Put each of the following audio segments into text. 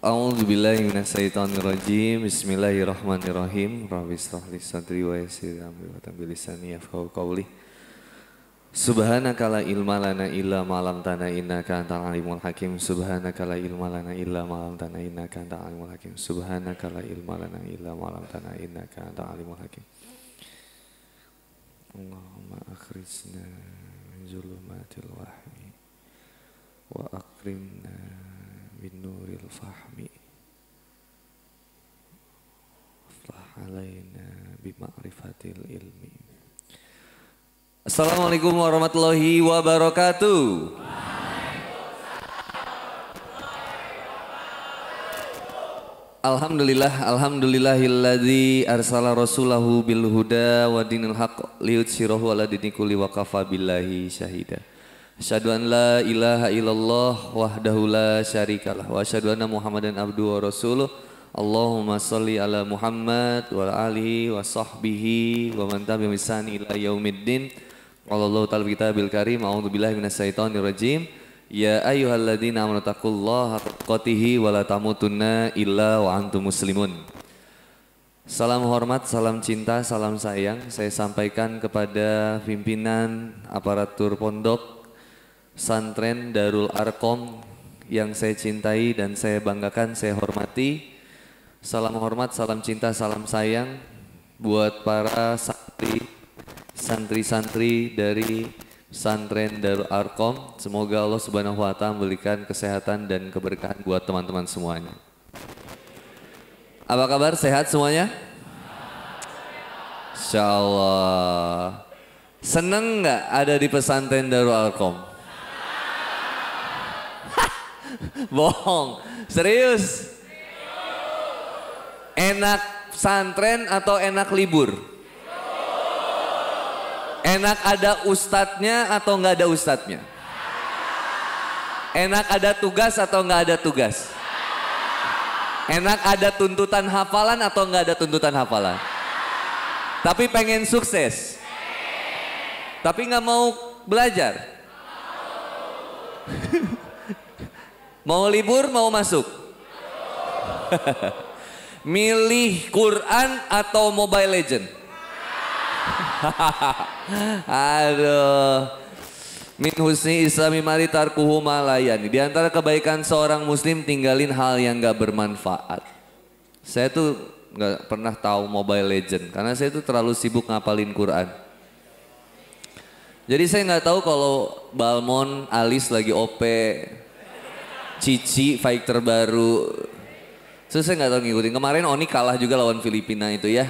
A'udzubillahi minasyaitonirrajim. Bismillahirrahmanirrahim. Rabbi shrah li sadri wa yassir li amri wahlul lisani yafqahu qawli. Subhanaka la ilma lana illa ma 'allamtana innaka antal alimul hakim. Subhanaka la ilma lana illa ma 'allamtana innaka antal alimul hakim. Subhanaka la ilma lana illa ma 'allamtana innaka antal alimul hakim. Allahumma akhrijna min zulumatil wahmi wa akrimna bin nuril fahmi aflah alaina bi ma'rifatil ilmi. Assalamualaikum warahmatullahi wabarakatuh. Alhamdulillahilladzi arsala rasulahu bil huda wa dinil haqq liyudhhirahu ala dini kulli wa kafa billahi syahida. Asyhadu an la ilaha illallah wahdahu la syarikalah wa asyhadu anna Muhammadan abduhu wa rasuluh. Allahumma shalli ala Muhammad wa ala alihi wa sahbihi wa man tabi'ahum bi ihsan ila yaumiddin. Wallahu ta'ala kitabil karim. A'udzubillahi minasyaitonir rajim. Ya ayyuhalladzina amanu taqullaha haqqa tuqatih wa la tamutunna illa wa antum muslimun. Salam hormat, salam cinta, salam sayang saya sampaikan kepada pimpinan aparatur pondok Santren Darul Arkom yang saya cintai dan saya banggakan, saya hormati. Salam hormat, salam cinta, salam sayang buat para santri-santri dari Santren Darul Arkom. Semoga Allah Subhanahu wa Ta'ala memberikan kesehatan dan keberkahan buat teman-teman semuanya. Apa kabar? Sehat semuanya? Insya Allah. Seneng nggak ada di pesantren Darul Arkom? Bohong, serius? Enak pesantren atau enak libur? Enak ada ustadznya atau nggak ada ustadznya? Enak ada tugas atau nggak ada tugas? Enak ada tuntutan hafalan atau nggak ada tuntutan hafalan? Tapi pengen sukses, tapi nggak mau belajar. Mau libur, mau masuk? Milih Quran atau Mobile Legend? Aduh. Min husni islami mari tarkuhu malayani. Di antara kebaikan seorang muslim tinggalin hal yang gak bermanfaat. Saya tuh gak pernah tahu Mobile Legend karena saya tuh terlalu sibuk ngapalin Quran. Jadi saya gak tahu kalau Balmon, Alis lagi OP, Cici fighter baru. Terus saya gak tahu ngikutin. Kemarin Oni kalah juga lawan Filipina itu ya.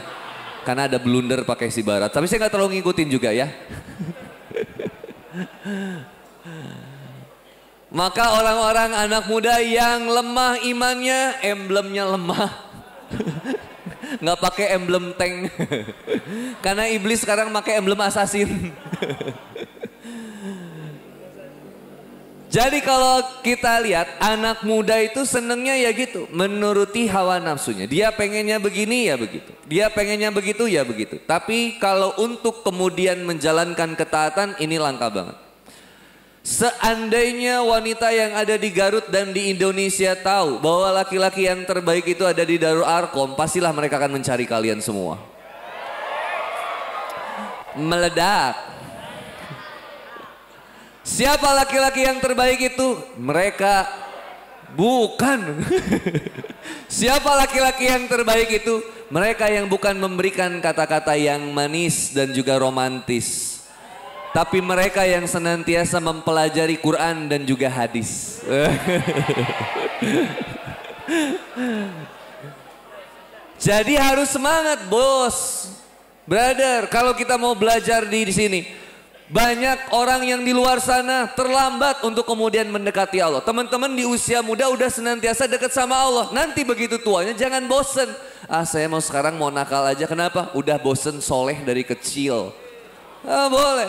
Karena ada blunder pakai si Barat. Tapi saya gak terlalu ngikutin juga ya. Maka orang-orang anak muda yang lemah imannya, emblemnya lemah. Nggak pakai emblem tank. Karena iblis sekarang pakai emblem assassin. Jadi kalau kita lihat anak muda itu senengnya ya gitu, menuruti hawa nafsunya. Dia pengennya begini ya begitu, dia pengennya begitu ya begitu. Tapi kalau untuk kemudian menjalankan ketaatan ini langka banget. Seandainya wanita yang ada di Garut dan di Indonesia tahu bahwa laki-laki yang terbaik itu ada di Darul Arkom, pastilah mereka akan mencari kalian semua. Meledak. Siapa laki-laki yang terbaik itu? Mereka bukan. Siapa laki-laki yang terbaik itu? Mereka yang bukan memberikan kata-kata yang manis dan juga romantis. Tapi mereka yang senantiasa mempelajari Quran dan juga hadis. Jadi harus semangat bos. Brother, kalau kita mau belajar di sini. Banyak orang yang di luar sana terlambat untuk kemudian mendekati Allah. Teman-teman di usia muda udah senantiasa dekat sama Allah. Nanti begitu tuanya jangan bosen. Ah saya mau sekarang mau nakal aja. Kenapa? Udah bosen soleh dari kecil. Ah boleh.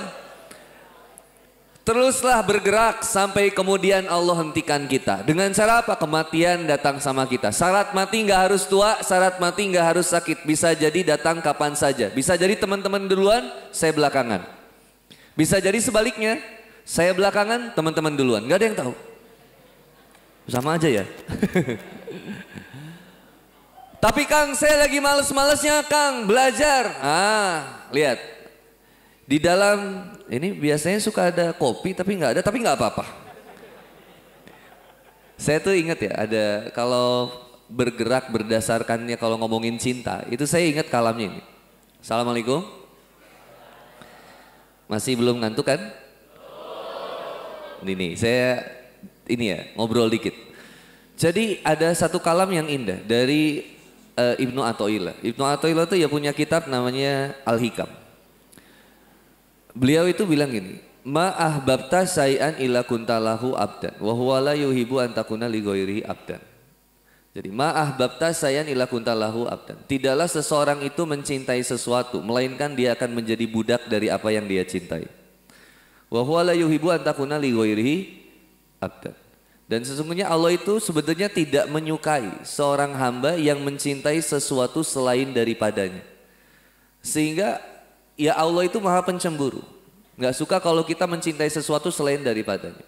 Teruslah bergerak sampai kemudian Allah hentikan kita. Dengan cara apa? Kematian datang sama kita. Syarat mati nggak harus tua, syarat mati nggak harus sakit. Bisa jadi datang kapan saja. Bisa jadi teman-teman duluan, saya belakangan. Bisa jadi sebaliknya, saya belakangan, teman-teman duluan. Gak ada yang tahu. Sama aja ya. Tapi Kang, saya lagi males-malesnya Kang belajar. Lihat. Di dalam ini biasanya suka ada kopi tapi nggak ada, tapi nggak apa-apa. Saya tuh ingat ya, ada kalau bergerak berdasarkannya kalau ngomongin cinta, itu saya ingat kalamnya ini. Assalamualaikum. Masih belum ngantuk kan? Ini saya ngobrol dikit. Jadi ada satu kalam yang indah dari Ibnu Athaillah. Ibnu Athaillah itu ya punya kitab namanya Al-Hikam. Beliau itu bilang gini, ma ahbabta syai'an illa kuntalahu abdan wa huwa la yuhibbu an takuna li ghairihi abdan. Jadi ma ahbabta syai'an illa kuntalahu abdan. Tidaklah seseorang itu mencintai sesuatu melainkan dia akan menjadi budak dari apa yang dia cintai. Wa huwa la yuhibbu an takuna li ghairihi abdan. Dan sesungguhnya Allah itu sebetulnya tidak menyukai seorang hamba yang mencintai sesuatu selain daripadanya. Sehingga ya Allah itu maha pencemburu. Nggak suka kalau kita mencintai sesuatu selain daripadanya.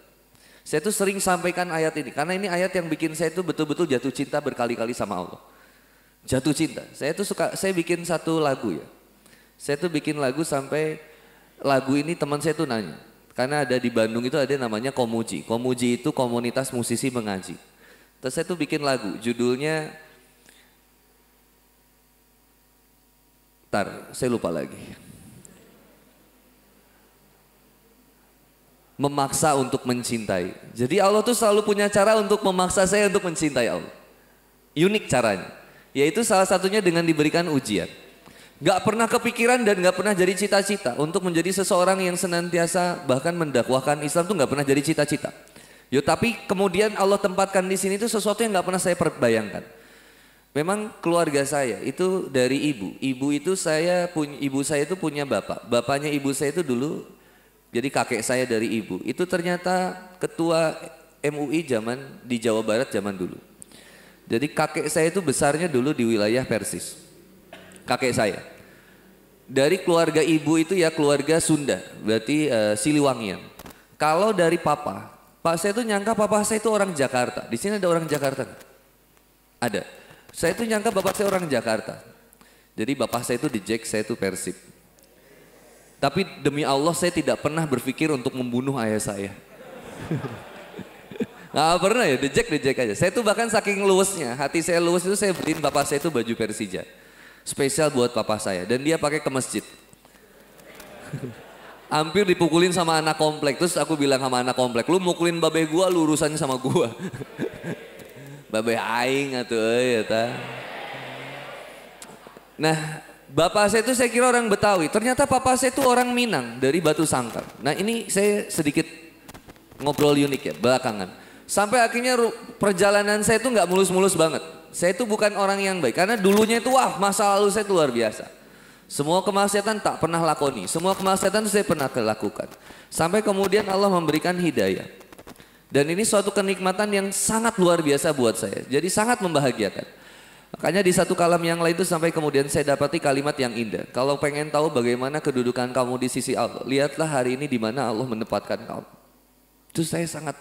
Saya tuh sering sampaikan ayat ini. Karena ini ayat yang bikin saya tuh betul-betul jatuh cinta berkali-kali sama Allah. Jatuh cinta. Saya bikin satu lagu ya. Saya tuh bikin lagu sampai lagu ini teman saya tuh nanya. Karena ada di Bandung itu ada namanya Komuji. Komuji itu komunitas musisi mengaji. Terus saya tuh bikin lagu, judulnya, saya lupa lagi. Memaksa untuk mencintai. Jadi Allah tuh selalu punya cara untuk memaksa saya untuk mencintai Allah. Unik caranya. Yaitu salah satunya dengan diberikan ujian. Gak pernah kepikiran dan gak pernah jadi cita-cita untuk menjadi seseorang yang senantiasa bahkan mendakwahkan Islam tuh gak pernah jadi cita-cita. Tapi kemudian Allah tempatkan di sini tuh sesuatu yang gak pernah saya perbayangkan. Memang keluarga saya itu dari ibu. Ibu saya itu punya bapak. Bapaknya ibu saya itu dulu jadi kakek saya dari ibu. Itu ternyata ketua MUI di Jawa Barat zaman dulu. Jadi kakek saya itu besarnya dulu di wilayah Persis. Kakek saya dari keluarga ibu itu ya keluarga Sunda, berarti Siliwangian. Kalau dari pak saya itu nyangka papa saya itu orang Jakarta. Di sini ada orang Jakarta? Ada. Saya itu nyangka bapak saya orang Jakarta. Jadi bapak saya itu di Jack, saya itu Persib. Tapi demi Allah saya tidak pernah berpikir untuk membunuh ayah saya. Nggak pernah ya, di Jack aja. Saya tuh bahkan saking luwesnya, hati saya luwes itu saya beliin bapak saya itu baju Persija. Spesial buat papa saya dan dia pakai ke masjid. Hampir dipukulin sama anak komplek. Terus aku bilang sama anak komplek, lu mukulin babe gua, lu urusannya sama gua. Babe aing atuh euy eta. Nah, bapak saya itu saya kira orang Betawi. Ternyata papa saya itu orang Minang dari Batu Sangkar. Nah, ini saya sedikit ngobrol unik ya belakangan. Sampai akhirnya perjalanan saya itu nggak mulus-mulus banget. Saya itu bukan orang yang baik karena dulunya itu masa lalu saya itu luar biasa. Semua kemaksiatan tak pernah lakoni, semua kemaksiatan itu saya pernah lakukan. Sampai kemudian Allah memberikan hidayah. Dan ini suatu kenikmatan yang sangat luar biasa buat saya. Jadi sangat membahagiakan. Makanya di satu kalam yang lain itu sampai kemudian saya dapati kalimat yang indah. Kalau pengen tahu bagaimana kedudukan kamu di sisi Allah, lihatlah hari ini di mana Allah menempatkan kamu. Itu saya sangat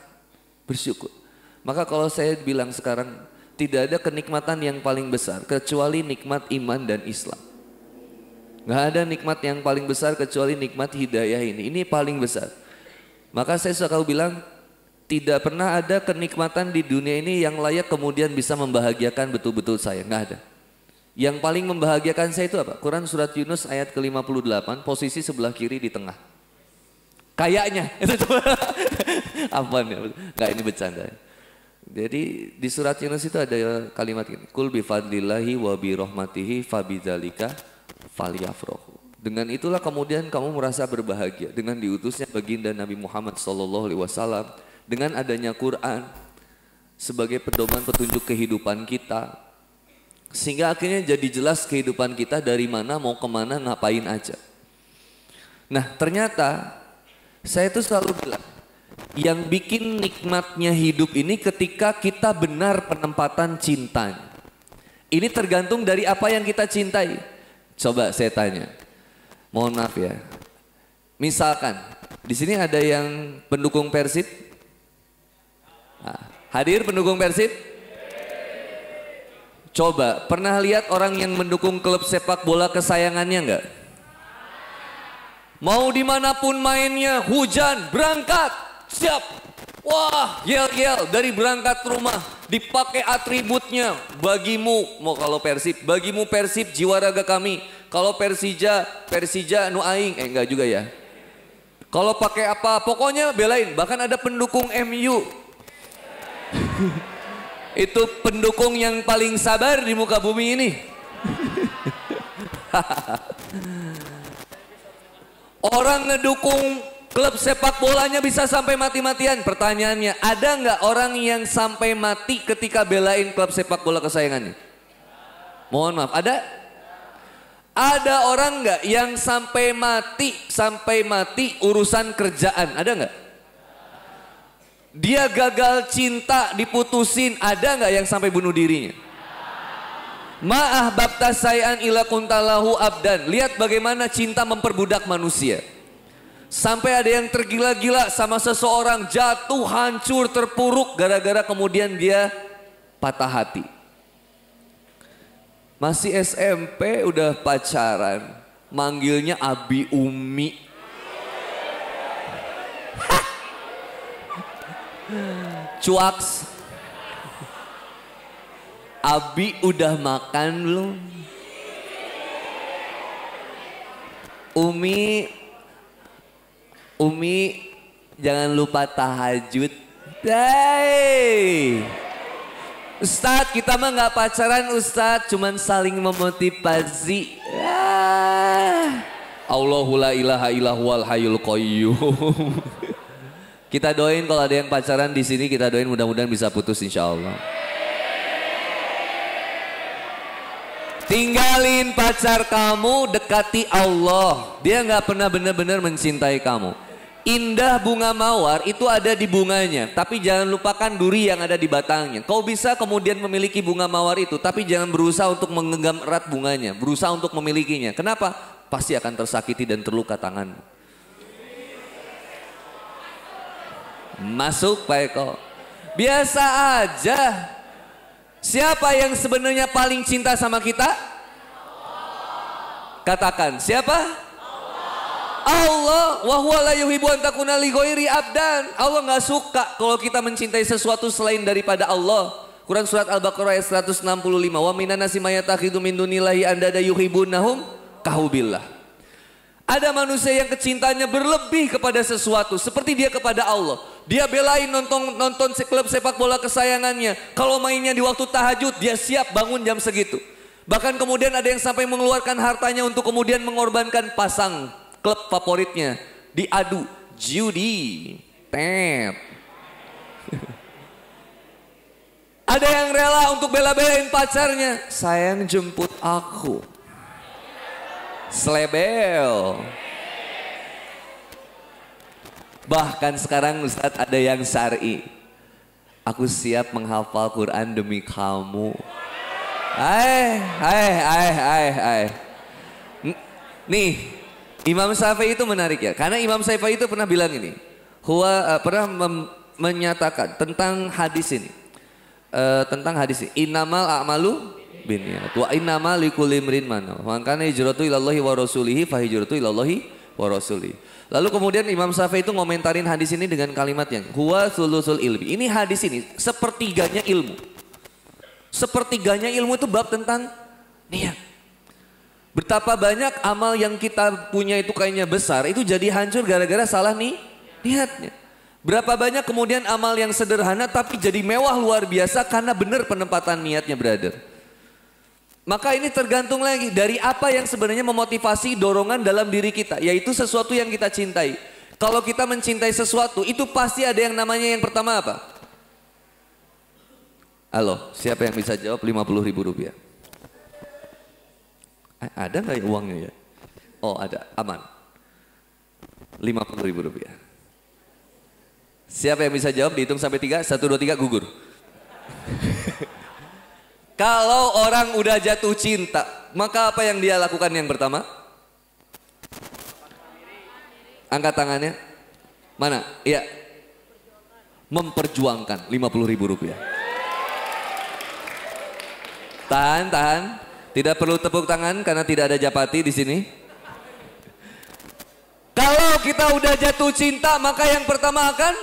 bersyukur. Maka kalau saya bilang sekarang, tidak ada kenikmatan yang paling besar kecuali nikmat iman dan Islam. Gak ada nikmat yang paling besar kecuali nikmat hidayah ini. Ini paling besar. Maka saya selalu bilang tidak pernah ada kenikmatan di dunia ini yang layak kemudian bisa membahagiakan betul-betul saya. Gak ada. Yang paling membahagiakan saya itu apa? Quran surat Yunus ayat ke-58, posisi sebelah kiri di tengah. Kayaknya. Apa nih? Gak, ini bercanda. Jadi di surat Yunus itu ada kalimat ini, Kul bifadlillahi wa birahmatihi fabidzalika falyafrahu. Dengan itulah kemudian kamu merasa berbahagia dengan diutusnya baginda Nabi Muhammad SAW, dengan adanya Quran sebagai pedoman petunjuk kehidupan kita, sehingga akhirnya jadi jelas kehidupan kita dari mana mau kemana ngapain aja. Nah ternyata saya tuh selalu bilang, yang bikin nikmatnya hidup ini ketika kita benar penempatan cintanya. Ini tergantung dari apa yang kita cintai. Coba saya tanya, mohon maaf ya. Misalkan di sini ada yang pendukung Persib, hadir pendukung Persib. Coba, pernah lihat orang yang mendukung klub sepak bola kesayangannya nggak? Mau dimanapun mainnya, hujan, berangkat, siap. Wah, yel-yel dari berangkat rumah, dipakai atributnya. Bagimu, mau kalau Persib, bagimu Persib jiwa raga kami. Kalau Persija, Persija nu aing, enggak juga ya. Kalau pakai apa, pokoknya belain. Bahkan ada pendukung MU. Itu pendukung yang paling sabar di muka bumi ini. Orang ngedukung klub sepak bolanya bisa sampai mati-matian. Pertanyaannya, ada nggak orang yang sampai mati ketika belain klub sepak bola kesayangannya? Mohon maaf, ada? Ada orang nggak yang sampai mati urusan kerjaan? Ada nggak? Dia gagal cinta, diputusin, ada nggak yang sampai bunuh dirinya? Ma'ah babta sayan ila kuntalahu abdan. Lihat bagaimana cinta memperbudak manusia. Sampai ada yang tergila-gila sama seseorang, jatuh, hancur, terpuruk gara-gara kemudian dia patah hati. Masih SMP udah pacaran, manggilnya Abi Umi. Cuaks. Abi udah makan belum? Umi jangan lupa tahajud. Hey. Ustadz, kita mah nggak pacaran Ustadz, cuman saling memotivasi. Allahu la ilaha illallah hayyul qayyum. Kita doain kalau ada yang pacaran di sini, kita doain mudah-mudahan bisa putus insya Allah. Tinggalin pacar kamu, dekati Allah. Dia nggak pernah benar-benar mencintai kamu. Indah bunga mawar itu ada di bunganya, tapi jangan lupakan duri yang ada di batangnya. Kau bisa kemudian memiliki bunga mawar itu, tapi jangan berusaha untuk menggenggam erat bunganya, berusaha untuk memilikinya. Kenapa? Pasti akan tersakiti dan terluka tanganmu. Masuk Pak Eko. Biasa aja. Siapa yang sebenarnya paling cinta sama kita? Katakan, siapa? Allah. Wa huwa la yuhibbu an takuna li ghairi abdan. Allah nggak suka kalau kita mencintai sesuatu selain daripada Allah. Quran surat Al-Baqarah ayat 165. Wa minan nasi may yattakhidhu min dunillahi andada yuhibbunahum kahubillah. Ada manusia yang kecintanya berlebih kepada sesuatu seperti dia kepada Allah. Dia belain nonton klub sepak bola kesayangannya. Kalau mainnya di waktu tahajud, dia siap bangun jam segitu. Bahkan kemudian ada yang sampai mengeluarkan hartanya untuk kemudian mengorbankan pasang klub favoritnya. Diadu, judi, tep. Ada yang rela untuk bela-belain pacarnya. Sayang jemput aku. Slebel. Bahkan sekarang Ustadz ada yang syar'i. Aku siap menghafal Quran demi kamu. Nih, Imam Syafi'i itu menarik ya. Karena Imam Syafi'i itu pernah bilang ini. Pernah menyatakan tentang hadis ini. Tentang hadis ini. Innamal a'malu binniyat wa innamal likulli imrin ma nawa. Man kana hijratu ilallahi wa rasulihi fa hijratu ilallahi wa rasulihi. Lalu kemudian Imam Syafi'i itu ngomentarin hadis ini dengan kalimat yang huwa thuluthul ilmi. Ini hadis ini sepertiganya ilmu. Sepertiganya ilmu itu bab tentang niat. Betapa banyak amal yang kita punya itu kayaknya besar, itu jadi hancur gara-gara salah nih niatnya. Berapa banyak kemudian amal yang sederhana tapi jadi mewah luar biasa karena benar penempatan niatnya, brother. Maka ini tergantung lagi dari apa yang sebenarnya memotivasi dorongan dalam diri kita, yaitu sesuatu yang kita cintai. Kalau kita mencintai sesuatu, itu pasti ada yang namanya yang pertama apa? Halo, siapa yang bisa jawab 50.000 rupiah? Ada nggak ya uangnya ya? Oh ada, aman. 50.000 rupiah. Siapa yang bisa jawab? Dihitung sampai 3, 1, 2, 3 gugur. Kalau orang udah jatuh cinta, maka apa yang dia lakukan yang pertama? Angkat tangannya. Mana? Iya. Memperjuangkan 50.000 rupiah. Tahan, tahan. Tidak perlu tepuk tangan karena tidak ada Japati di sini. Kalau kita udah jatuh cinta, maka yang pertama akan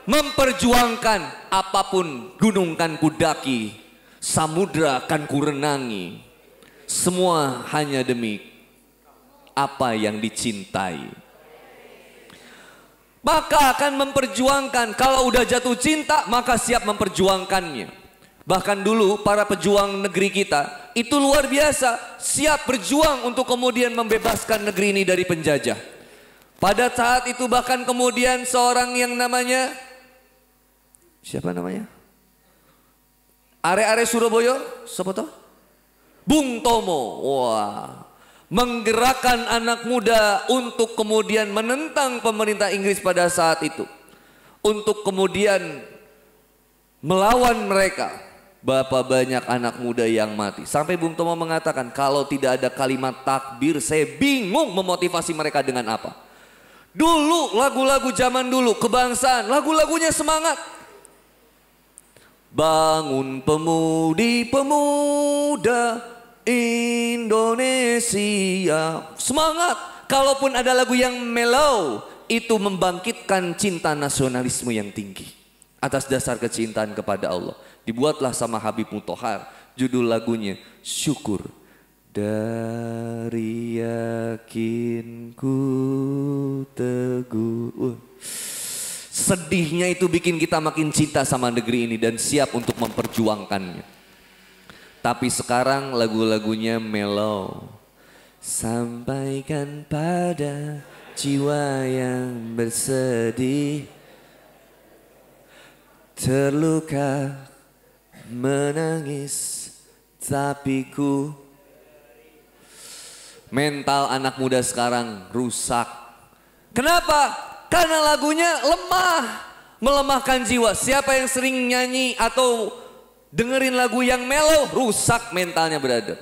memperjuangkan apapun. Gunung kan kudaki, samudra kan kurenangi. Semua hanya demi apa yang dicintai. Maka akan memperjuangkan. Kalau udah jatuh cinta, maka siap memperjuangkannya. Bahkan dulu para pejuang negeri kita itu luar biasa, siap berjuang untuk kemudian membebaskan negeri ini dari penjajah. Pada saat itu bahkan kemudian seorang yang namanya, siapa namanya? Are-are Surabaya, siapa tuh? Bung Tomo. Wah, menggerakkan anak muda untuk kemudian menentang pemerintah Inggris pada saat itu. Untuk kemudian melawan mereka. Berapa banyak anak muda yang mati. Sampai Bung Tomo mengatakan, kalau tidak ada kalimat takbir, saya bingung memotivasi mereka dengan apa. Dulu lagu-lagu zaman dulu, kebangsaan, lagu-lagunya semangat. Bangun pemudi-pemuda Indonesia. Semangat. Kalaupun ada lagu yang mellow, itu membangkitkan cinta nasionalisme yang tinggi. Atas dasar kecintaan kepada Allah. Dibuatlah sama Habib Muthohar. Judul lagunya Syukur. Dari yakinku teguh. Sedihnya itu bikin kita makin cinta sama negeri ini dan siap untuk memperjuangkannya. Tapi sekarang lagu-lagunya mellow. Sampaikan pada jiwa yang bersedih, terluka menangis, tapi ku. Mental anak muda sekarang rusak. Kenapa? Karena lagunya lemah, melemahkan jiwa. Siapa yang sering nyanyi atau dengerin lagu yang mellow, rusak mentalnya, brother.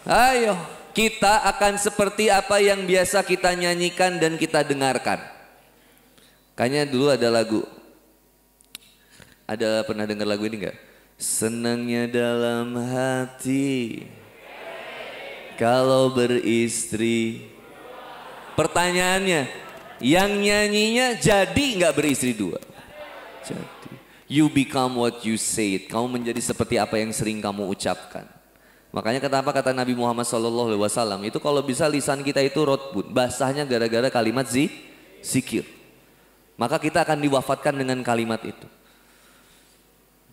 Ayo, kita akan seperti apa yang biasa kita nyanyikan dan kita dengarkan. Kayaknya dulu ada lagu. Ada pernah dengar lagu ini enggak? Senangnya dalam hati kalau beristri. Pertanyaannya, yang nyanyinya jadi nggak beristri dua? Jadi. You become what you say. Kamu menjadi seperti apa yang sering kamu ucapkan. Makanya kenapa kata Nabi Muhammad SAW itu kalau bisa lisan kita itu rotbun, basahnya gara-gara kalimat zikir. Maka kita akan diwafatkan dengan kalimat itu.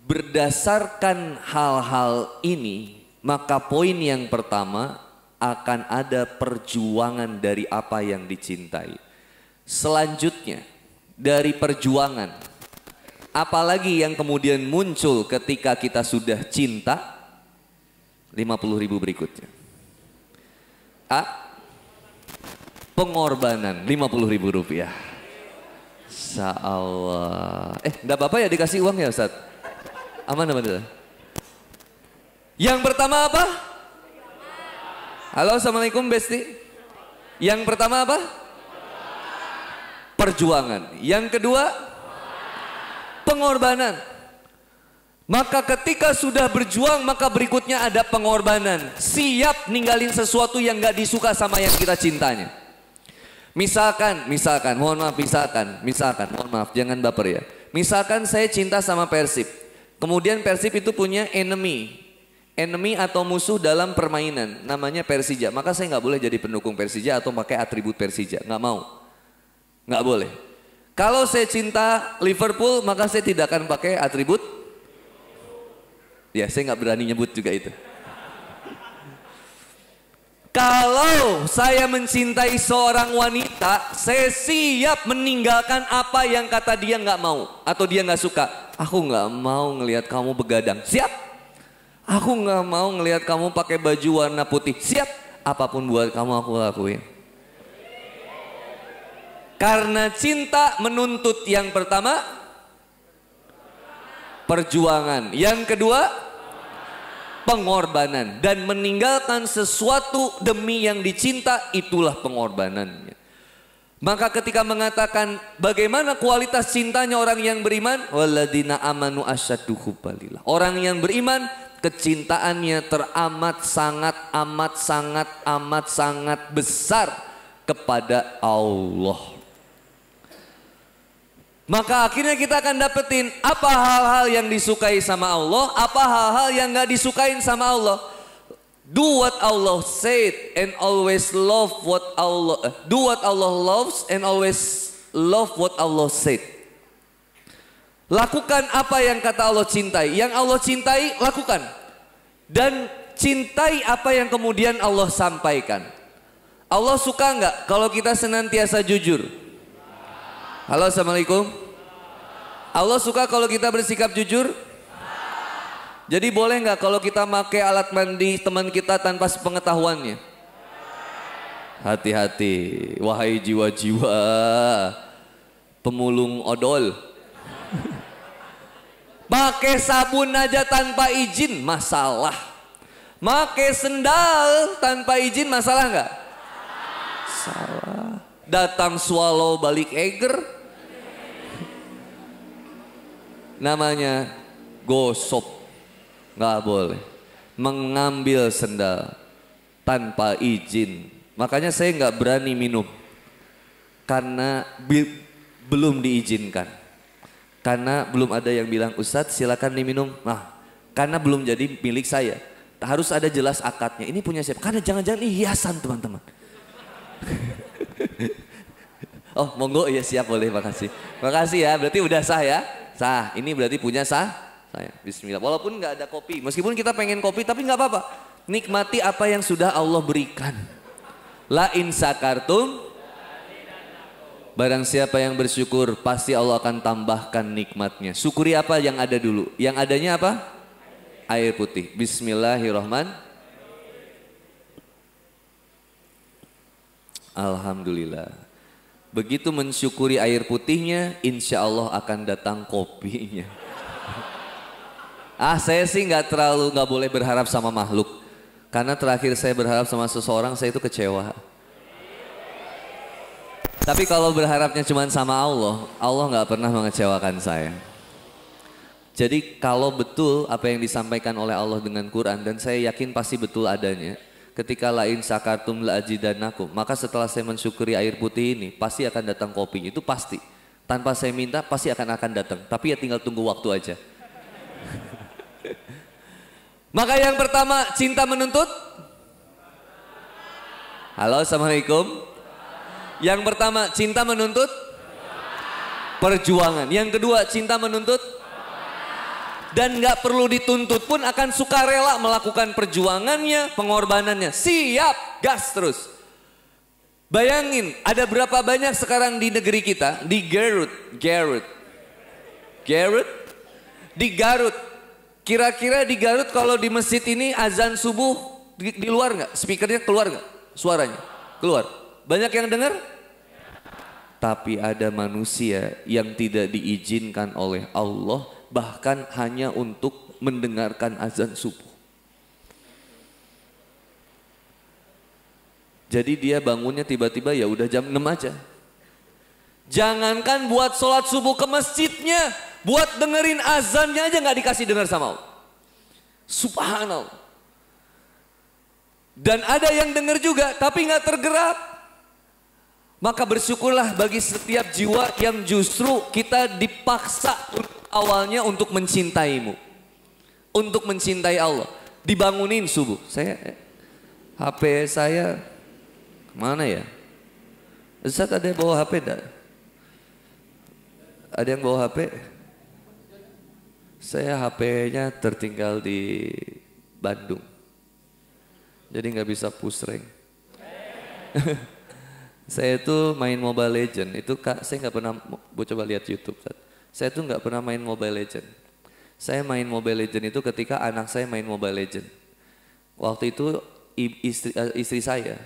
Berdasarkan hal-hal ini, maka poin yang pertama akan ada perjuangan dari apa yang dicintai. Selanjutnya dari perjuangan, apalagi yang kemudian muncul ketika kita sudah cinta, 50.000 berikutnya. A. Pengorbanan 50.000 rupiah. Insya Allah. Enggak apa-apa ya dikasih uang ya Ustaz? Aman apa enggak? Yang pertama apa? Halo, assalamualaikum Besti. Yang pertama apa? Perjuangan. Yang kedua, pengorbanan. Maka ketika sudah berjuang, maka berikutnya ada pengorbanan. Siap ninggalin sesuatu yang gak disuka sama yang kita cintanya. Misalkan, mohon maaf, mohon maaf, jangan baper ya. Misalkan saya cinta sama Persib. Kemudian Persib itu punya enemy atau musuh dalam permainan, namanya Persija. Maka saya gak boleh jadi pendukung Persija atau pakai atribut Persija, gak mau. Gak boleh. Kalau saya cinta Liverpool, maka saya tidak akan pakai atribut. Ya, saya nggak berani nyebut juga itu. Kalau saya mencintai seorang wanita, saya siap meninggalkan apa yang kata dia nggak mau atau dia nggak suka. Aku nggak mau ngelihat kamu begadang. Siap. Aku nggak mau ngelihat kamu pakai baju warna putih. Siap. Apapun buat kamu aku lakuin. Karena cinta menuntut yang pertama, perjuangan. Yang kedua, pengorbanan. Dan meninggalkan sesuatu demi yang dicinta, itulah pengorbanannya. Maka ketika mengatakan bagaimana kualitas cintanya orang yang beriman, walladzina amanu asyaddu hubbalillah. Orang yang beriman kecintaannya teramat sangat amat sangat besar kepada Allah. Maka akhirnya kita akan dapetin apa hal-hal yang disukai sama Allah, apa hal-hal yang gak disukain sama Allah. Do what Allah said and always love what Allah. Do what Allah loves and always love what Allah said. Lakukan apa yang kata Allah cintai. Yang Allah cintai, lakukan. Dan cintai apa yang kemudian Allah sampaikan. Allah suka nggak kalau kita senantiasa jujur? Halo, assalamualaikum. Allah suka kalau kita bersikap jujur? Jadi boleh nggak kalau kita pakai alat mandi teman kita tanpa sepengetahuannya? Hati-hati, wahai jiwa-jiwa pemulung odol. Pakai sabun aja tanpa izin masalah. Pakai sendal tanpa izin masalah nggak? Salah. Datang swallow balik eger. Namanya gosok. Nggak boleh mengambil sendal tanpa izin. Makanya saya nggak berani minum karena belum diizinkan. Karena belum ada yang bilang, Ustadz silakan diminum. Nah, karena belum jadi milik saya. Harus ada jelas akadnya. Ini punya siapa? Karena jangan-jangan ini hiasan teman-teman. Oh monggo, ya siap, boleh, makasih. Makasih ya, berarti udah sah ya. Sah, ini berarti punya saya. Bismillah. Walaupun nggak ada kopi, meskipun kita pengen kopi, tapi nggak apa-apa. Nikmati apa yang sudah Allah berikan. La in sakartum, barang siapa yang bersyukur, pasti Allah akan tambahkan nikmatnya. Syukuri apa yang ada dulu. Yang adanya apa? Air putih. Bismillahirrahmanirrahim. Alhamdulillah. Begitu mensyukuri air putihnya, insya Allah akan datang kopinya. Saya sih nggak boleh berharap sama makhluk. Karena terakhir saya berharap sama seseorang, saya itu kecewa. Tapi kalau berharapnya cuma sama Allah, Allah nggak pernah mengecewakan saya. Jadi kalau betul apa yang disampaikan oleh Allah dengan Quran, dan saya yakin pasti betul adanya. Ketika lain sakartum la azidannakum, maka setelah saya mensyukuri air putih ini, pasti akan datang kopi. Itu pasti. Tanpa saya minta, pasti akan datang. Tapi ya tinggal tunggu waktu aja. Maka yang pertama, cinta menuntut. Halo, assalamualaikum. Yang pertama, cinta menuntut perjuangan. Yang kedua, cinta menuntut, dan gak perlu dituntut pun akan sukarela melakukan perjuangannya, pengorbanannya. Siap, gas terus. Bayangin, ada berapa banyak sekarang di negeri kita, di Garut, di Garut. Kira-kira di Garut kalau di masjid ini azan subuh di luar nggak? Speakernya keluar nggak? Suaranya keluar. Banyak yang dengar? Tapi ada manusia yang tidak diizinkan oleh Allah bahkan hanya untuk mendengarkan azan subuh. Jadi dia bangunnya tiba-tiba ya udah jam 6 aja. Jangankan buat sholat subuh ke masjidnya, buat dengerin azannya aja nggak dikasih dengar sama Allah. Subhanallah. Dan ada yang dengar juga tapi nggak tergerak. Maka bersyukurlah bagi setiap jiwa yang justru kita dipaksa awalnya untuk mencintaimu, untuk mencintai Allah. Dibangunin subuh. HP saya mana ya? Ustaz ada yang bawa HP enggak? Ada yang bawa HP? Saya HP-nya tertinggal di Bandung. Jadi nggak bisa push rank. Saya itu main Mobile Legend. Itu saya nggak pernah, coba lihat YouTube. Saya tuh nggak pernah main Mobile Legend. Saya main Mobile Legend itu ketika anak saya main Mobile Legend. Waktu itu istri saya,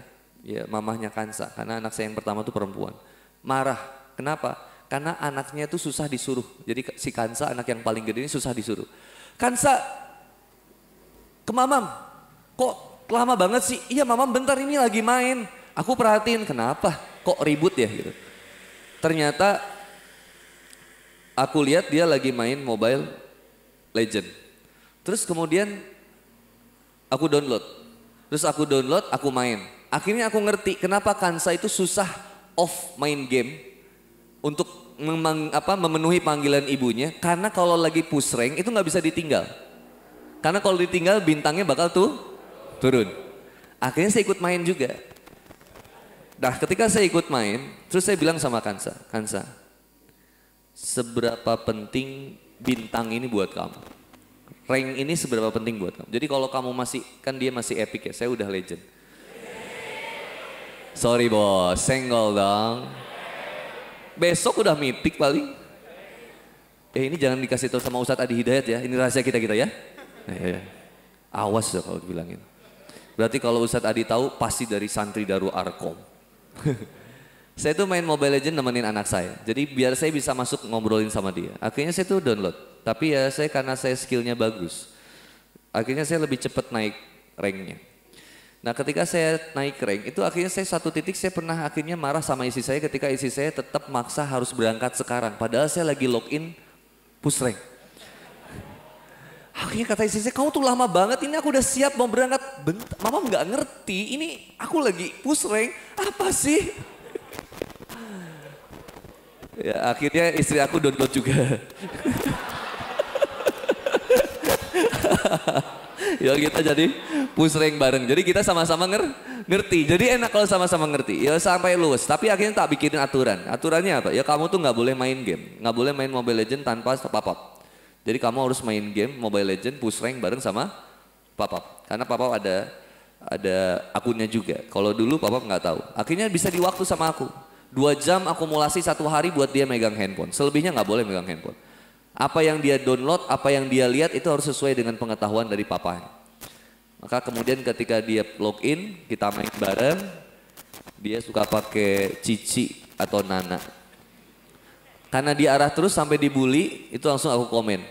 ya mamahnya Kansa, karena anak saya yang pertama tuh perempuan. Marah. Kenapa? Karena anaknya tuh susah disuruh. Jadi si Kansa, anak yang paling gede ini susah disuruh. Kansa, ke mamam. Kok lama banget sih? Iya mamam bentar ini lagi main. Aku perhatiin, kenapa? kok ribut ya gitu. Ternyata aku lihat dia lagi main Mobile Legend. Terus kemudian aku download. Terus aku download, aku main. Akhirnya aku ngerti kenapa Kansa itu susah off main game untuk memenuhi panggilan ibunya. Karena kalau lagi push rank itu nggak bisa ditinggal. Karena kalau ditinggal bintangnya bakal turun. Akhirnya saya ikut main juga. Nah ketika saya ikut main, terus saya bilang sama Kansa, Kansa, seberapa penting bintang ini buat kamu? Rank ini seberapa penting buat kamu? Jadi kalau kamu masih, kan dia masih epic ya, saya udah legend. Sorry bos, senggol dong. Besok udah mythic paling. Ini jangan dikasih tahu sama Ustadz Adi Hidayat ya, ini rahasia kita ya. Awas ya kalau dibilangin. Berarti kalau Ustadz Adi tahu pasti dari santri Darul Arkom. Saya tuh main Mobile Legends nemenin anak saya. Jadi biar saya bisa masuk ngobrolin sama dia. Akhirnya saya tuh download. Tapi ya saya karena saya skillnya bagus. Akhirnya saya lebih cepat naik ranknya. Nah ketika saya naik rank itu akhirnya saya satu titik saya pernah akhirnya marah sama istri saya ketika istri saya tetap maksa harus berangkat sekarang. Padahal saya lagi login push rank. Akhirnya kata istri saya, kamu tuh lama banget, ini aku udah siap mau berangkat. Mama nggak ngerti, ini aku lagi push rank, apa sih? Ya akhirnya istri aku download juga. Ya kita jadi push rank bareng, jadi kita sama-sama ngerti. Jadi enak kalau sama-sama ngerti, ya sampai lulus. Tapi akhirnya tak bikinin aturan. Aturannya apa? Ya kamu tuh nggak boleh main game, nggak boleh main Mobile Legends tanpa pop-up. Jadi kamu harus main game Mobile Legends push rank bareng sama Papap. Karena Papap ada akunnya juga. Kalau dulu Papap nggak tahu. Akhirnya bisa di waktu sama aku. 2 jam akumulasi 1 hari buat dia megang handphone. Selebihnya nggak boleh megang handphone. Apa yang dia download, apa yang dia lihat itu harus sesuai dengan pengetahuan dari papanya. Maka kemudian ketika dia login, kita main bareng. Dia suka pakai Cici atau Nana. Karena diarah terus sampai dibully, itu langsung aku komen.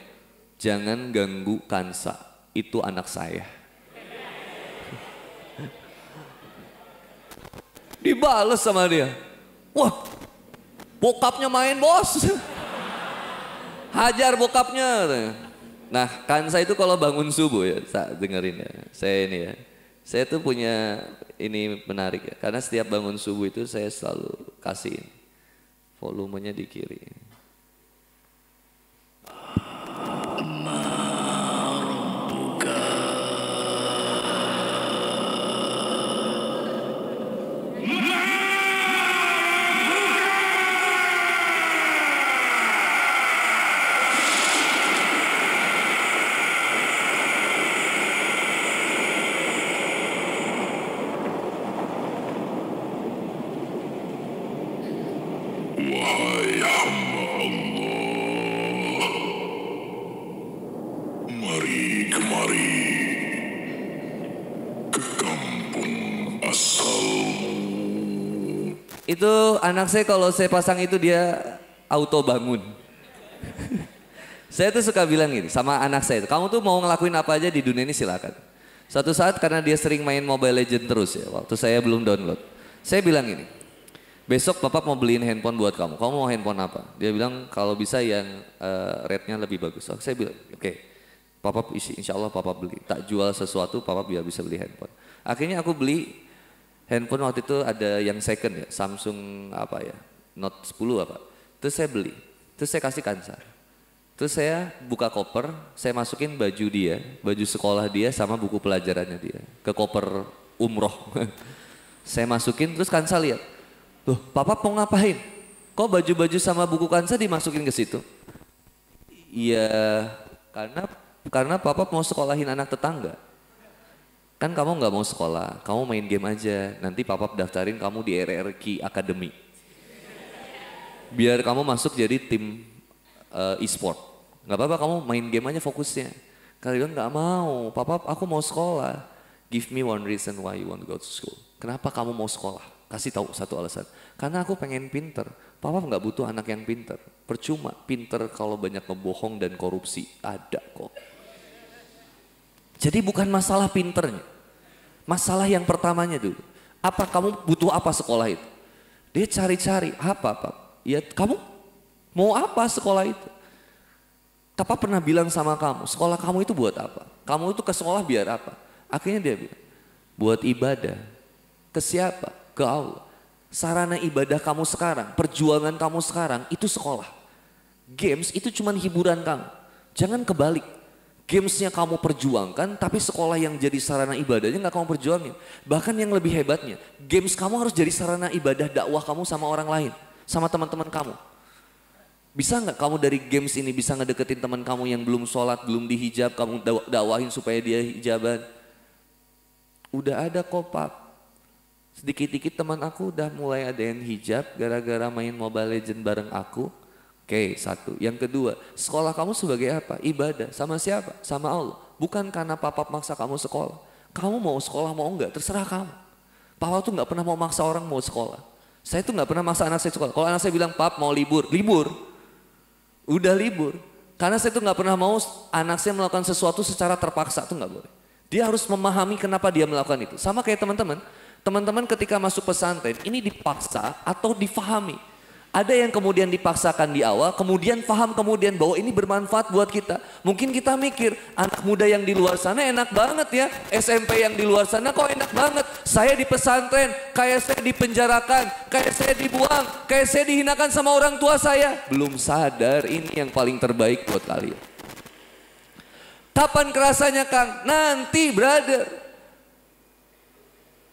Jangan ganggu Kansa, itu anak saya. Dibales sama dia. Wah, bokapnya main bos. Hajar bokapnya. Nah Kansa itu kalau bangun subuh ya, dengerin ya. Saya ini ya, saya tuh punya ini menarik ya. Karena setiap bangun subuh itu saya selalu kasihin. Volumenya di kiri. Wahai hamba Allah, mari kemari ke kampung asalmu. Itu anak saya kalau saya pasang itu dia auto bangun. Saya tuh suka bilang gini sama anak saya, kamu tuh mau ngelakuin apa aja di dunia ini silakan. Suatu saat karena dia sering main Mobile Legends terus ya, waktu saya belum download. Saya bilang gini, besok papa mau beliin handphone buat kamu. Kamu mau handphone apa? Dia bilang kalau bisa yang rate-nya lebih bagus. Saya bilang oke. Papa insya Allah papa beli. Tak jual sesuatu papa biar bisa beli handphone. Akhirnya aku beli handphone waktu itu ada yang second ya. Samsung apa ya. Note 10 apa. Terus saya beli. Terus saya kasih Kansa. Terus saya buka koper. Saya masukin baju dia. Baju sekolah dia sama buku pelajarannya dia. Ke koper umroh. Saya masukin terus Kansa lihat. Loh, papa mau ngapain? Kok baju-baju sama buku Kansa dimasukin ke situ? Iya, karena papa mau sekolahin anak tetangga. Kan kamu nggak mau sekolah, kamu main game aja. Nanti papa daftarin kamu di RRQ Academy. Biar kamu masuk jadi tim e-sport. Nggak apa-apa kamu main game aja fokusnya. Kalian nggak mau, papa aku mau sekolah. Give me one reason why you want to go to school. Kenapa kamu mau sekolah? Kasih tahu satu alasan. Karena aku pengen pinter. Papa nggak butuh anak yang pinter. Percuma pinter kalau banyak ngebohong dan korupsi. Ada kok. Jadi bukan masalah pinternya. Masalah yang pertamanya dulu. Apa kamu butuh apa sekolah itu? Dia cari-cari, apa Pak? Ya kamu mau apa sekolah itu? Papa pernah bilang sama kamu, sekolah kamu itu buat apa? Kamu itu ke sekolah biar apa? Akhirnya dia bilang, buat ibadah. Ke siapa? Ke Allah. Sarana ibadah kamu sekarang, perjuangan kamu sekarang itu sekolah. Games itu cuma hiburan kamu. Jangan kebalik. Gamesnya kamu perjuangkan, tapi sekolah yang jadi sarana ibadahnya gak kamu perjuangin. Bahkan yang lebih hebatnya, games kamu harus jadi sarana ibadah dakwah kamu sama orang lain. Sama teman-teman kamu. Bisa gak kamu dari games ini bisa ngedeketin teman kamu yang belum sholat, belum dihijab, kamu dakwahin supaya dia hijaban. Udah ada kok Pak. Sedikit-dikit teman aku udah mulai ada yang hijab gara-gara main Mobile Legends bareng aku. Oke, satu. Yang kedua, sekolah kamu sebagai apa? Ibadah. Sama siapa? Sama Allah. Bukan karena papa maksa kamu sekolah. Kamu mau sekolah mau enggak, terserah kamu. Papa tuh gak pernah mau maksa orang mau sekolah. Saya tuh gak pernah maksa anak saya sekolah. Kalau anak saya bilang, Pap mau libur, libur. Udah libur. Karena saya tuh gak pernah mau anak saya melakukan sesuatu secara terpaksa, tuh gak boleh. Dia harus memahami kenapa dia melakukan itu. Sama kayak teman-teman. Teman-teman ketika masuk pesantren, ini dipaksa atau difahami. Ada yang kemudian dipaksakan di awal, kemudian paham kemudian bahwa ini bermanfaat buat kita. Mungkin kita mikir, anak muda yang di luar sana enak banget ya. SMP yang di luar sana kok enak banget. Saya di pesantren, kayak saya dipenjarakan, kayak saya dibuang, kayak saya dihinakan sama orang tua saya. Belum sadar ini yang paling terbaik buat kalian. Kapan kerasanya Kang? Nanti brother.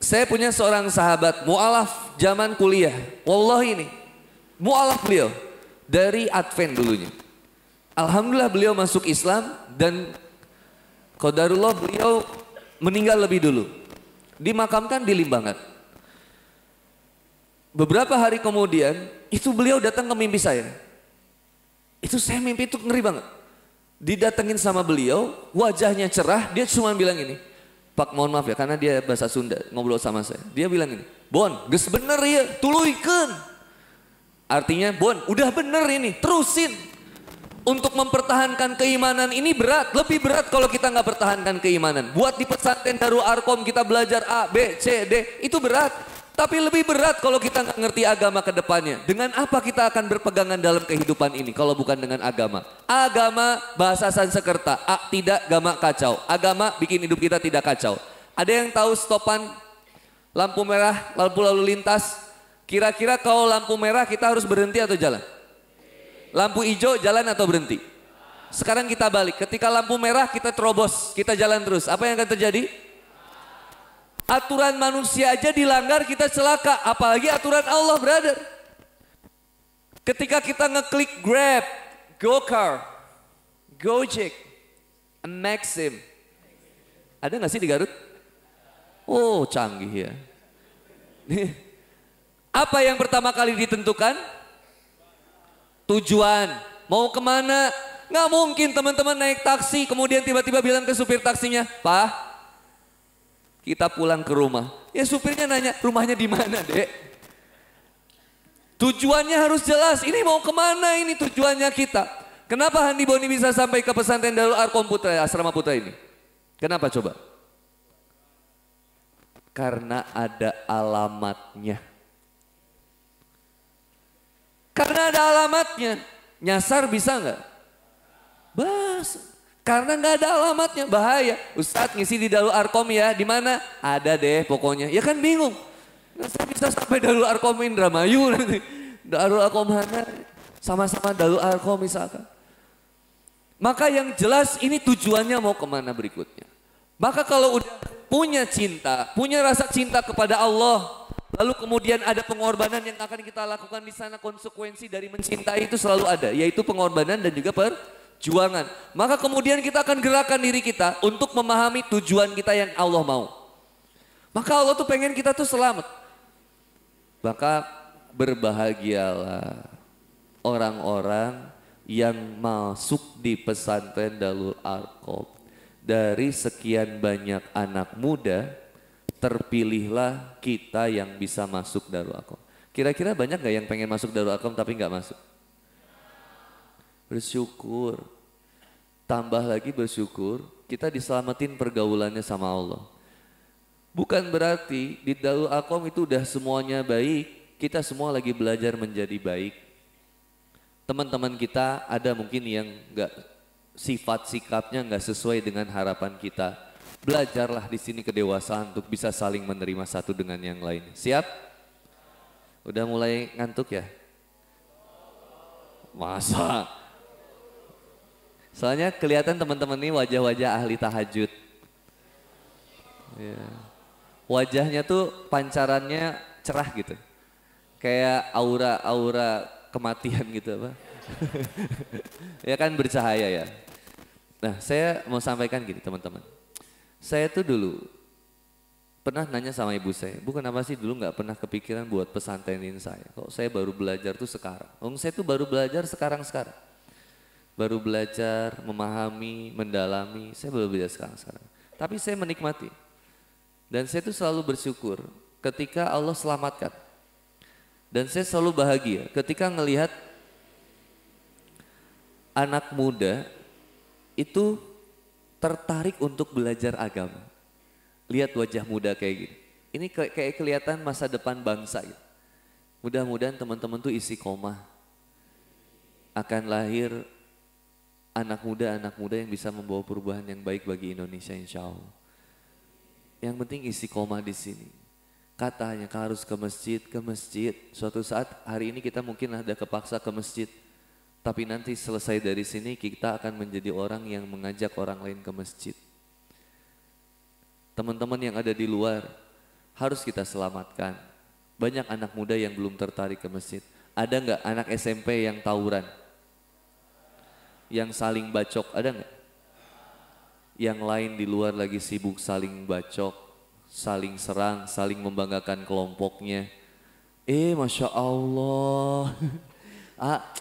Saya punya seorang sahabat, mu'alaf zaman kuliah. Wallahi ini. Mu'alaf beliau dari Advent dulunya. Alhamdulillah beliau masuk Islam dan qadarullah beliau meninggal lebih dulu. Dimakamkan di Limbangan. Beberapa hari kemudian itu beliau datang ke mimpi saya. Itu saya mimpi itu ngeri banget. Didatengin sama beliau, wajahnya cerah, dia cuma bilang ini. Pak mohon maaf ya karena dia bahasa Sunda ngobrol sama saya. Dia bilang ini, Bon, geus bener ya, tuluikeun. Artinya, Bon, udah bener ini, terusin. Untuk mempertahankan keimanan ini berat, lebih berat kalau kita nggak pertahankan keimanan. Buat di pesantren Darul Arkom kita belajar A, B, C, D, itu berat. Tapi lebih berat kalau kita nggak ngerti agama ke depannya. Dengan apa kita akan berpegangan dalam kehidupan ini kalau bukan dengan agama? Agama bahasa Sanskerta, tidak gama kacau. Agama bikin hidup kita tidak kacau. Ada yang tahu stopan lampu merah, lampu lalu lintas? Kira-kira kalau lampu merah kita harus berhenti atau jalan? Lampu hijau jalan atau berhenti? Sekarang kita balik, ketika lampu merah kita terobos, kita jalan terus. Apa yang akan terjadi? Aturan manusia aja dilanggar kita celaka, apalagi aturan Allah brother. Ketika kita ngeklik Grab, GoCar, Gojek, Maxim. Ada gak sih di Garut? Oh canggih ya. Apa yang pertama kali ditentukan? Tujuan. Mau kemana? Nggak mungkin teman-teman naik taksi kemudian tiba-tiba bilang ke supir taksinya, Pak, kita pulang ke rumah. Ya supirnya nanya, rumahnya di mana dek? Tujuannya harus jelas. Ini mau kemana ini tujuannya kita? Kenapa Handi Boni bisa sampai ke pesantren Darul Arkom Putra, Asrama Putra ini? Kenapa coba? Karena ada alamatnya. Karena ada alamatnya, nyasar bisa nggak? Bas, karena nggak ada alamatnya bahaya. Ustadz ngisi di Darul Arkom ya, di mana? Ada deh pokoknya. Ya kan bingung. Saya bisa sampai Darul Arkom Indramayu nanti, Darul Arkom mana? Sama-sama Darul Arkom misalkan. Maka yang jelas ini tujuannya mau kemana berikutnya. Maka kalau udah punya cinta, punya rasa cinta kepada Allah. Lalu kemudian ada pengorbanan yang akan kita lakukan di sana, konsekuensi dari mencintai itu selalu ada, yaitu pengorbanan dan juga perjuangan. Maka kemudian kita akan gerakan diri kita untuk memahami tujuan kita yang Allah mau. Maka Allah tuh pengen kita tuh selamat. Maka berbahagialah orang-orang yang masuk di pesantren Darul Arkom. Dari sekian banyak anak muda, terpilihlah kita yang bisa masuk Darul Arkom. Kira-kira banyak gak yang pengen masuk Darul Arkom tapi gak masuk? Bersyukur. Tambah lagi bersyukur, kita diselamatin pergaulannya sama Allah. Bukan berarti di Darul Arkom itu udah semuanya baik. kita semua lagi belajar menjadi baik. Teman-teman kita ada mungkin yang nggak sifat sikapnya nggak sesuai dengan harapan kita. Belajarlah di sini kedewasaan untuk bisa saling menerima satu dengan yang lain. Siap? Udah mulai ngantuk ya? Masa? Soalnya kelihatan teman-teman ini wajah-wajah ahli tahajud. Ya. Wajahnya tuh pancarannya cerah gitu. Kayak aura-aura kematian gitu apa. Ya kan bercahaya ya. Nah saya mau sampaikan gini teman-teman. Saya tuh dulu pernah nanya sama ibu saya. Bu kenapa sih dulu gak pernah kepikiran buat pesantrenin saya. Kok saya baru belajar tuh sekarang. Saya tuh baru belajar sekarang-sekarang. Baru belajar, memahami, mendalami. Saya baru belajar sekarang-sekarang. Tapi saya menikmati. Dan saya tuh selalu bersyukur ketika Allah selamatkan. Dan saya selalu bahagia ketika ngelihat anak muda itu tertarik untuk belajar agama. Lihat wajah muda kayak gini. Ini kayak kelihatan masa depan bangsa gitu. Mudah-mudahan teman-teman tuh istiqomah. Akan lahir anak muda yang bisa membawa perubahan yang baik bagi Indonesia insya Allah. Yang penting istiqomah di sini. Katanya harus ke masjid. Suatu saat hari ini kita mungkin ada kepaksa ke masjid. Tapi nanti selesai dari sini kita akan menjadi orang yang mengajak orang lain ke masjid. Teman-teman yang ada di luar harus kita selamatkan. Banyak anak muda yang belum tertarik ke masjid. Ada nggak anak SMP yang tawuran? Yang saling bacok, ada nggak? Yang lain di luar lagi sibuk saling bacok. Saling serang, saling membanggakan kelompoknya. Masya Allah.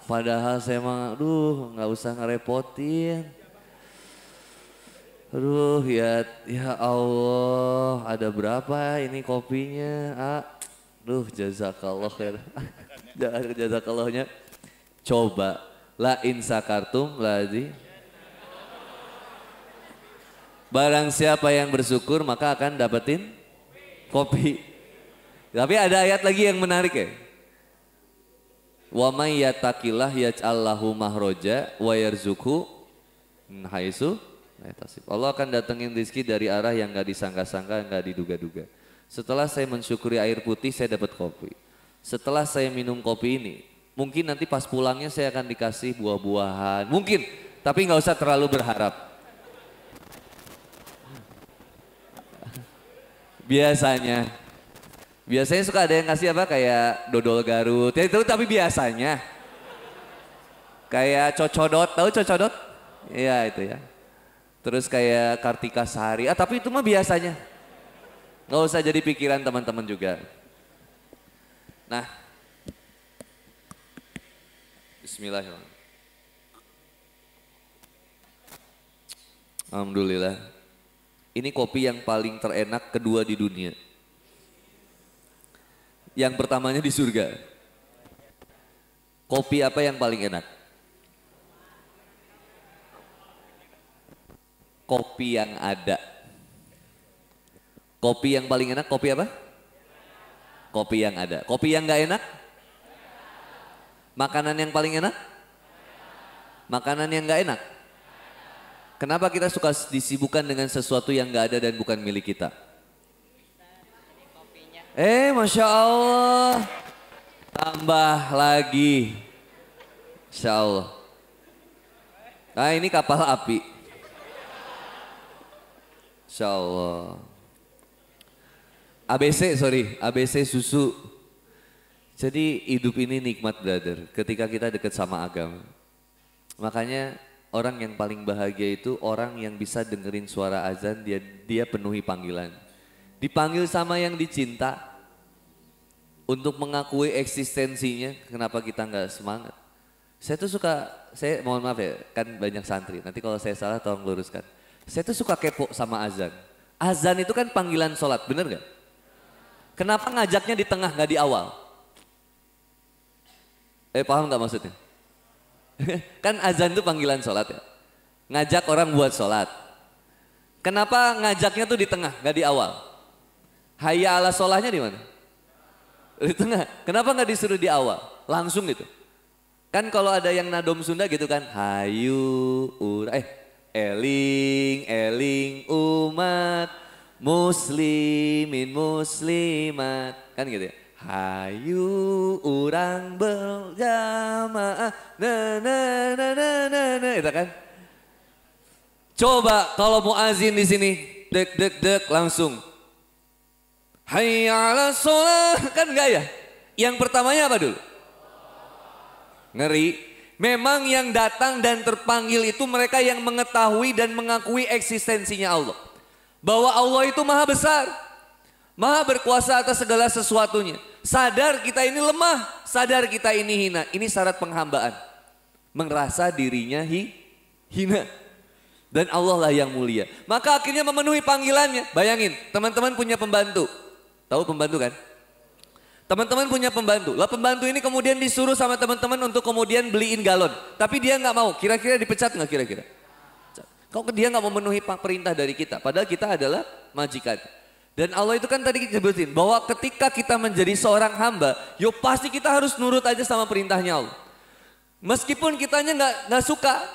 Padahal saya mah, nggak usah ngerepotin. Ya Allah, ada berapa ini kopinya? Jazakallah khair. Jazakallahnya. Coba, la in sakartum ladi. Barang siapa yang bersyukur maka akan dapetin kopi. Tapi ada ayat lagi yang menarik ya. Wa may yattaqillah yaj'al lahu mahroja wa yarzuqhu min haitsu la yahtasib. Allah akan datengin rezeki dari arah yang enggak disangka-sangka, enggak diduga-duga. Setelah saya mensyukuri air putih saya dapat kopi. Setelah saya minum kopi ini, mungkin nanti pas pulangnya saya akan dikasih buah-buahan. Mungkin, tapi enggak usah terlalu berharap. Biasanya suka ada yang ngasih apa kayak dodol Garut, ya itu tapi biasanya kayak cocodot, tahu cocodot? Iya itu ya. Terus kayak Kartika Sari, tapi itu mah biasanya. Nggak usah jadi pikiran teman-teman juga. Nah, Bismillahirrahmanirrahim. Alhamdulillah. Ini kopi yang paling terenak kedua di dunia. Yang pertamanya di surga. Kopi apa yang paling enak? Kopi yang ada. Kopi yang paling enak kopi apa? Kopi yang ada. Kopi yang gak enak? Makanan yang paling enak? Makanan yang gak enak? Kenapa kita suka disibukkan dengan sesuatu yang gak ada dan bukan milik kita? Masya Allah. Tambah lagi. Insya Allah. Nah ini kapal api. Insya Allah. ABC susu. Jadi hidup ini nikmat brother. Ketika kita dekat sama agama. Makanya orang yang paling bahagia itu orang yang bisa dengerin suara azan, dia penuhi panggilan. Dipanggil sama yang dicinta untuk mengakui eksistensinya. Kenapa kita nggak semangat? Saya tuh suka, saya mohon maaf ya, kan banyak santri. Nanti kalau saya salah tolong luruskan. Saya tuh suka kepo sama azan. Azan itu kan panggilan sholat, bener nggak? Kenapa ngajaknya di tengah nggak di awal? Paham nggak maksudnya? Kan azan itu panggilan sholat ya. Ngajak orang buat sholat. Kenapa ngajaknya tuh di tengah, nggak di awal? Hayya ala sholahnya di mana? Di tengah. Kenapa nggak disuruh di awal? Langsung gitu. Kan kalau ada yang nadom Sunda gitu kan. Hayu eling eling umat muslimin muslimat. Kan gitu ya. Hayu urang berjamaah itu kan. Coba kalau muazin di sini dek dek dek langsung hayya 'alas shalah kan enggak ya? Yang pertamanya apa dulu? Ngeri. Memang yang datang dan terpanggil itu mereka yang mengetahui dan mengakui eksistensinya Allah. Bahwa Allah itu maha besar. Maha berkuasa atas segala sesuatunya. Sadar kita ini lemah. Sadar kita ini hina. Ini syarat penghambaan. Merasa dirinya hina. Dan Allah lah yang mulia. Maka akhirnya memenuhi panggilannya. Bayangin teman-teman punya pembantu. Tahu pembantu kan? Teman-teman punya pembantu. Lah pembantu ini kemudian disuruh sama teman-teman untuk kemudian beliin galon. Tapi dia nggak mau. Kira-kira dipecat nggak kira-kira? Kalau dia nggak memenuhi perintah dari kita. Padahal kita adalah majikan. Dan Allah itu kan tadi kita sebutin. Bahwa ketika kita menjadi seorang hamba. Yo pasti kita harus nurut aja sama perintahnya Allah. Meskipun kitanya nggak suka.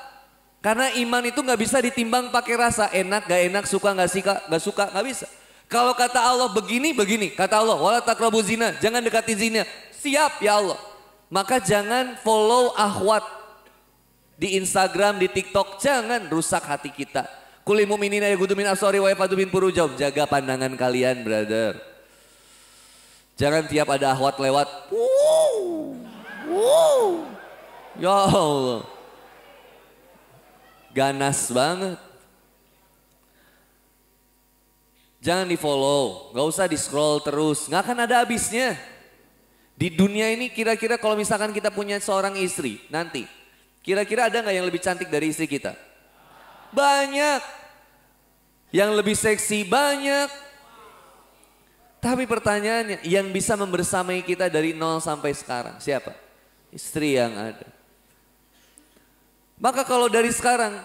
Karena iman itu nggak bisa ditimbang pakai rasa. Enak gak enak, suka nggak suka nggak bisa. Kalau kata Allah begini, begini. Kata Allah, wala taqrabu zina. Jangan dekati zina. Siap ya Allah. Maka jangan follow ahwat. Di Instagram, di TikTok. Jangan rusak hati kita. Kulil mu'minina yaghuddu min absarihim wa yahfazu min furujahum. Jaga pandangan kalian, brother. Jangan tiap ada ahwat lewat. Ya Allah. Ganas banget. Jangan di follow, gak usah di scroll terus, gak akan ada habisnya. Di dunia ini kira-kira kalau misalkan kita punya seorang istri nanti, kira-kira ada gak yang lebih cantik dari istri kita? Banyak. Yang lebih seksi banyak. Tapi pertanyaannya, yang bisa membersamai kita dari nol sampai sekarang, siapa? Istri yang ada. Maka kalau dari sekarang,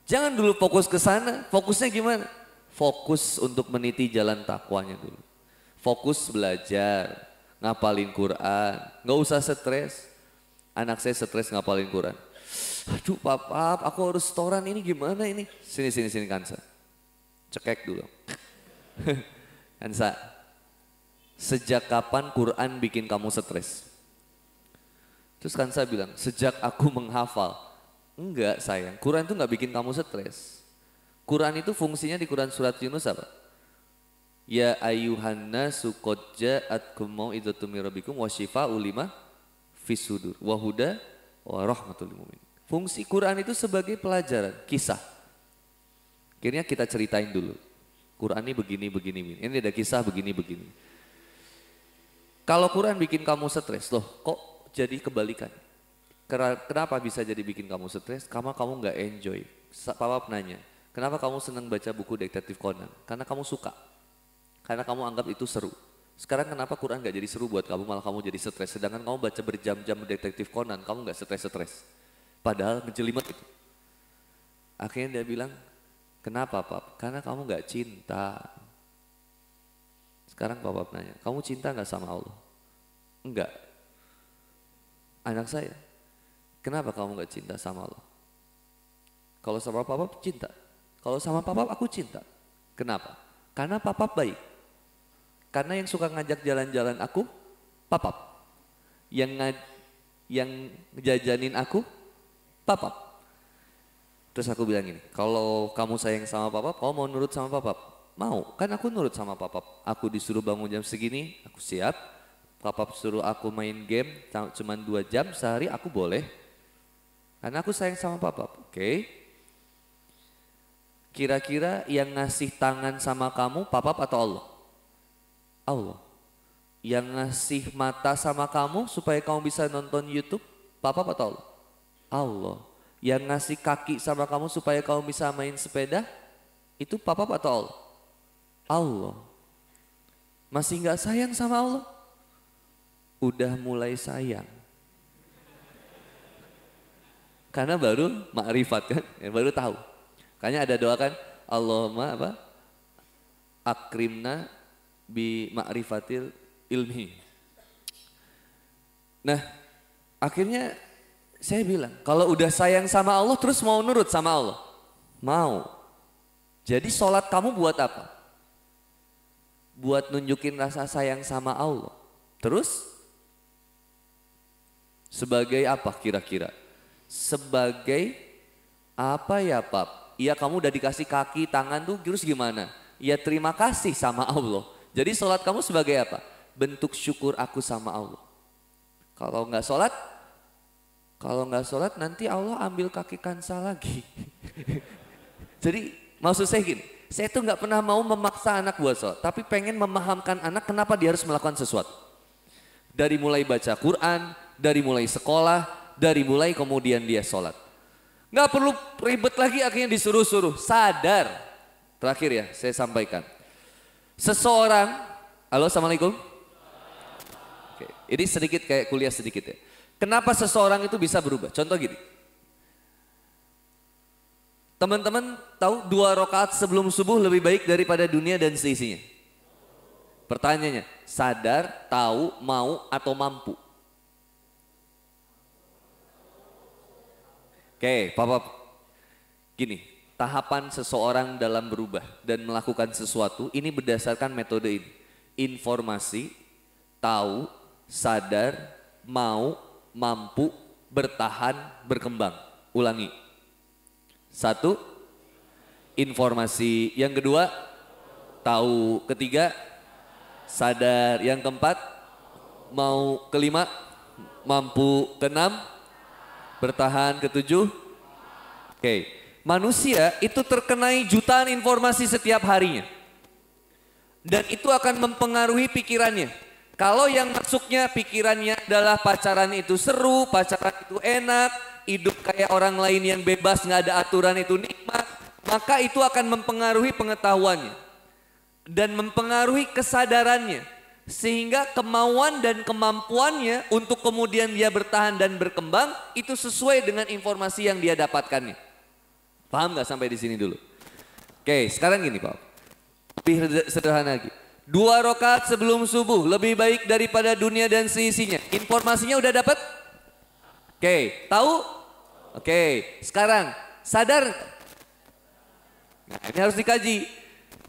jangan dulu fokus ke sana, fokusnya gimana? Fokus untuk meniti jalan takwanya dulu. Fokus belajar, ngapalin Quran. Gak usah stres. Anak saya stres ngapalin Quran. Aduh papa, aku harus setoran ini gimana ini? Sini Kansa. Cekek dulu. Kansa, sejak kapan Quran bikin kamu stres? Terus Kansa bilang, sejak aku menghafal. Enggak sayang, Quran itu gak bikin kamu stres. Quran itu fungsinya di Quran surat Yunus apa? Ya ayuhan nasu qad ja'atkum mau'izatum mir rabbikum wa syifaa'un lima fis sudur wa huda wa rahmatul lil mu'minin. Fungsi Quran itu sebagai pelajaran, kisah. Akhirnya kita ceritain dulu. Quran ini begini. Ini ada kisah begini. Kalau Quran bikin kamu stres, loh kok jadi kebalikan? Kenapa bisa jadi bikin kamu stres? Karena kamu nggak enjoy. Papa nanya. Kenapa kamu senang baca buku detektif Conan? Karena kamu suka. Karena kamu anggap itu seru. Sekarang kenapa Quran gak jadi seru buat kamu, malah kamu jadi stres. Sedangkan kamu baca berjam-jam detektif Conan, kamu gak stres-stres. Padahal menjelimet itu. Akhirnya dia bilang, kenapa Pap? Karena kamu gak cinta. Sekarang Papa nanya, kamu cinta gak sama Allah? Enggak. Anak saya, kenapa kamu gak cinta sama Allah? Kalau sama Papa cinta. Kalau sama Papa aku cinta. Kenapa? Karena Papa baik. Karena yang suka ngajak jalan-jalan aku, Papa. Yang ngejajanin aku, Papa. Terus aku bilang gini, kalau kamu sayang sama Papa, kamu mau nurut sama Papa? Mau, kan aku nurut sama Papa. Aku disuruh bangun jam segini, aku siap. Papa suruh aku main game, cuma 2 jam sehari, aku boleh. Karena aku sayang sama Papa, oke. Kira-kira yang ngasih tangan sama kamu, Papa atau Allah? Allah. Yang ngasih mata sama kamu supaya kamu bisa nonton YouTube, Papa atau Allah? Allah. Yang ngasih kaki sama kamu supaya kamu bisa main sepeda, itu Papa atau Allah? Allah. Masih gak sayang sama Allah? Udah mulai sayang. Karena baru makrifat kan, baru tahu. Makanya ada doa kan, Allahumma apa? Akrimna bi ma'rifatil ilmi. Nah, akhirnya saya bilang, kalau udah sayang sama Allah terus mau nurut sama Allah? Mau. Jadi sholat kamu buat apa? Buat nunjukin rasa sayang sama Allah. Terus sebagai apa kira-kira? Sebagai apa ya Pak? Iya kamu udah dikasih kaki, tangan tuh terus gimana? Ya terima kasih sama Allah. Jadi sholat kamu sebagai apa? Bentuk syukur aku sama Allah. Kalau nggak sholat nanti Allah ambil kaki Kansa lagi. Jadi maksud saya gini, saya tuh nggak pernah mau memaksa anak buat sholat, tapi pengen memahamkan anak kenapa dia harus melakukan sesuatu. Dari mulai baca Quran, dari mulai sekolah, dari mulai kemudian dia sholat. Nggak perlu ribet lagi akhirnya disuruh-suruh, sadar. Terakhir ya saya sampaikan. Seseorang, halo assalamualaikum. Oke, ini sedikit kayak kuliah sedikit ya. Kenapa seseorang itu bisa berubah? Contoh gini. Teman-teman tahu 2 rakaat sebelum subuh lebih baik daripada dunia dan seisinya? Pertanyaannya, sadar, tahu, mau, atau mampu? Oke, Papa, gini, tahapan seseorang dalam berubah dan melakukan sesuatu ini berdasarkan metode ini. Informasi, tahu, sadar, mau, mampu, bertahan, berkembang. Ulangi. 1, informasi. Yang kedua, tahu. Ketiga, sadar. Yang keempat, mau. Kelima, mampu. Keenam, bertahan. Ketujuh, oke. Manusia itu terkenai jutaan informasi setiap harinya. Dan itu akan mempengaruhi pikirannya. Kalau yang masuknya pikirannya adalah pacaran itu seru, pacaran itu enak, hidup kayak orang lain yang bebas, nggak ada aturan itu nikmat, maka itu akan mempengaruhi pengetahuannya dan mempengaruhi kesadarannya, sehingga kemauan dan kemampuannya untuk kemudian dia bertahan dan berkembang itu sesuai dengan informasi yang dia dapatkannya. Paham nggak sampai di sini dulu? Oke, sekarang gini Pak, lebih sederhana lagi. 2 rakaat sebelum subuh lebih baik daripada dunia dan seisinya. Informasinya udah dapat? Oke, tahu? Oke, sekarang sadar? Nah, ini harus dikaji.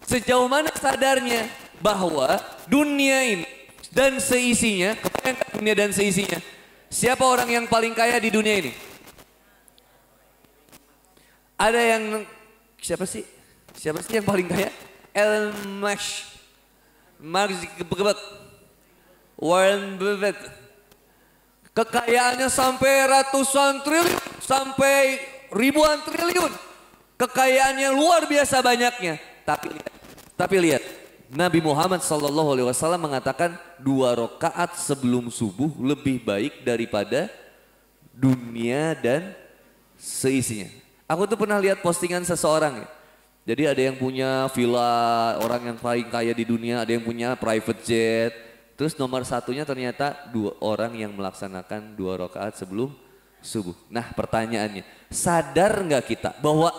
Sejauh mana sadarnya bahwa dunia ini dan seisinya, kepengen dunia dan seisinya. Siapa orang yang paling kaya di dunia ini? Ada yang, siapa sih? Siapa sih yang paling kaya? Elon Musk. Mark Zuckerberg, Warren Buffett, kekayaannya sampai ratusan triliun, sampai ribuan triliun, kekayaannya luar biasa banyaknya. Tapi lihat, Nabi Muhammad SAW mengatakan 2 rakaat sebelum subuh lebih baik daripada dunia dan seisinya. Aku tuh pernah lihat postingan seseorang ya. Jadi ada yang punya villa, orang yang paling kaya di dunia, ada yang punya private jet. Terus nomor satunya ternyata 2 orang yang melaksanakan 2 rakaat sebelum subuh. Nah pertanyaannya, sadar nggak kita bahwa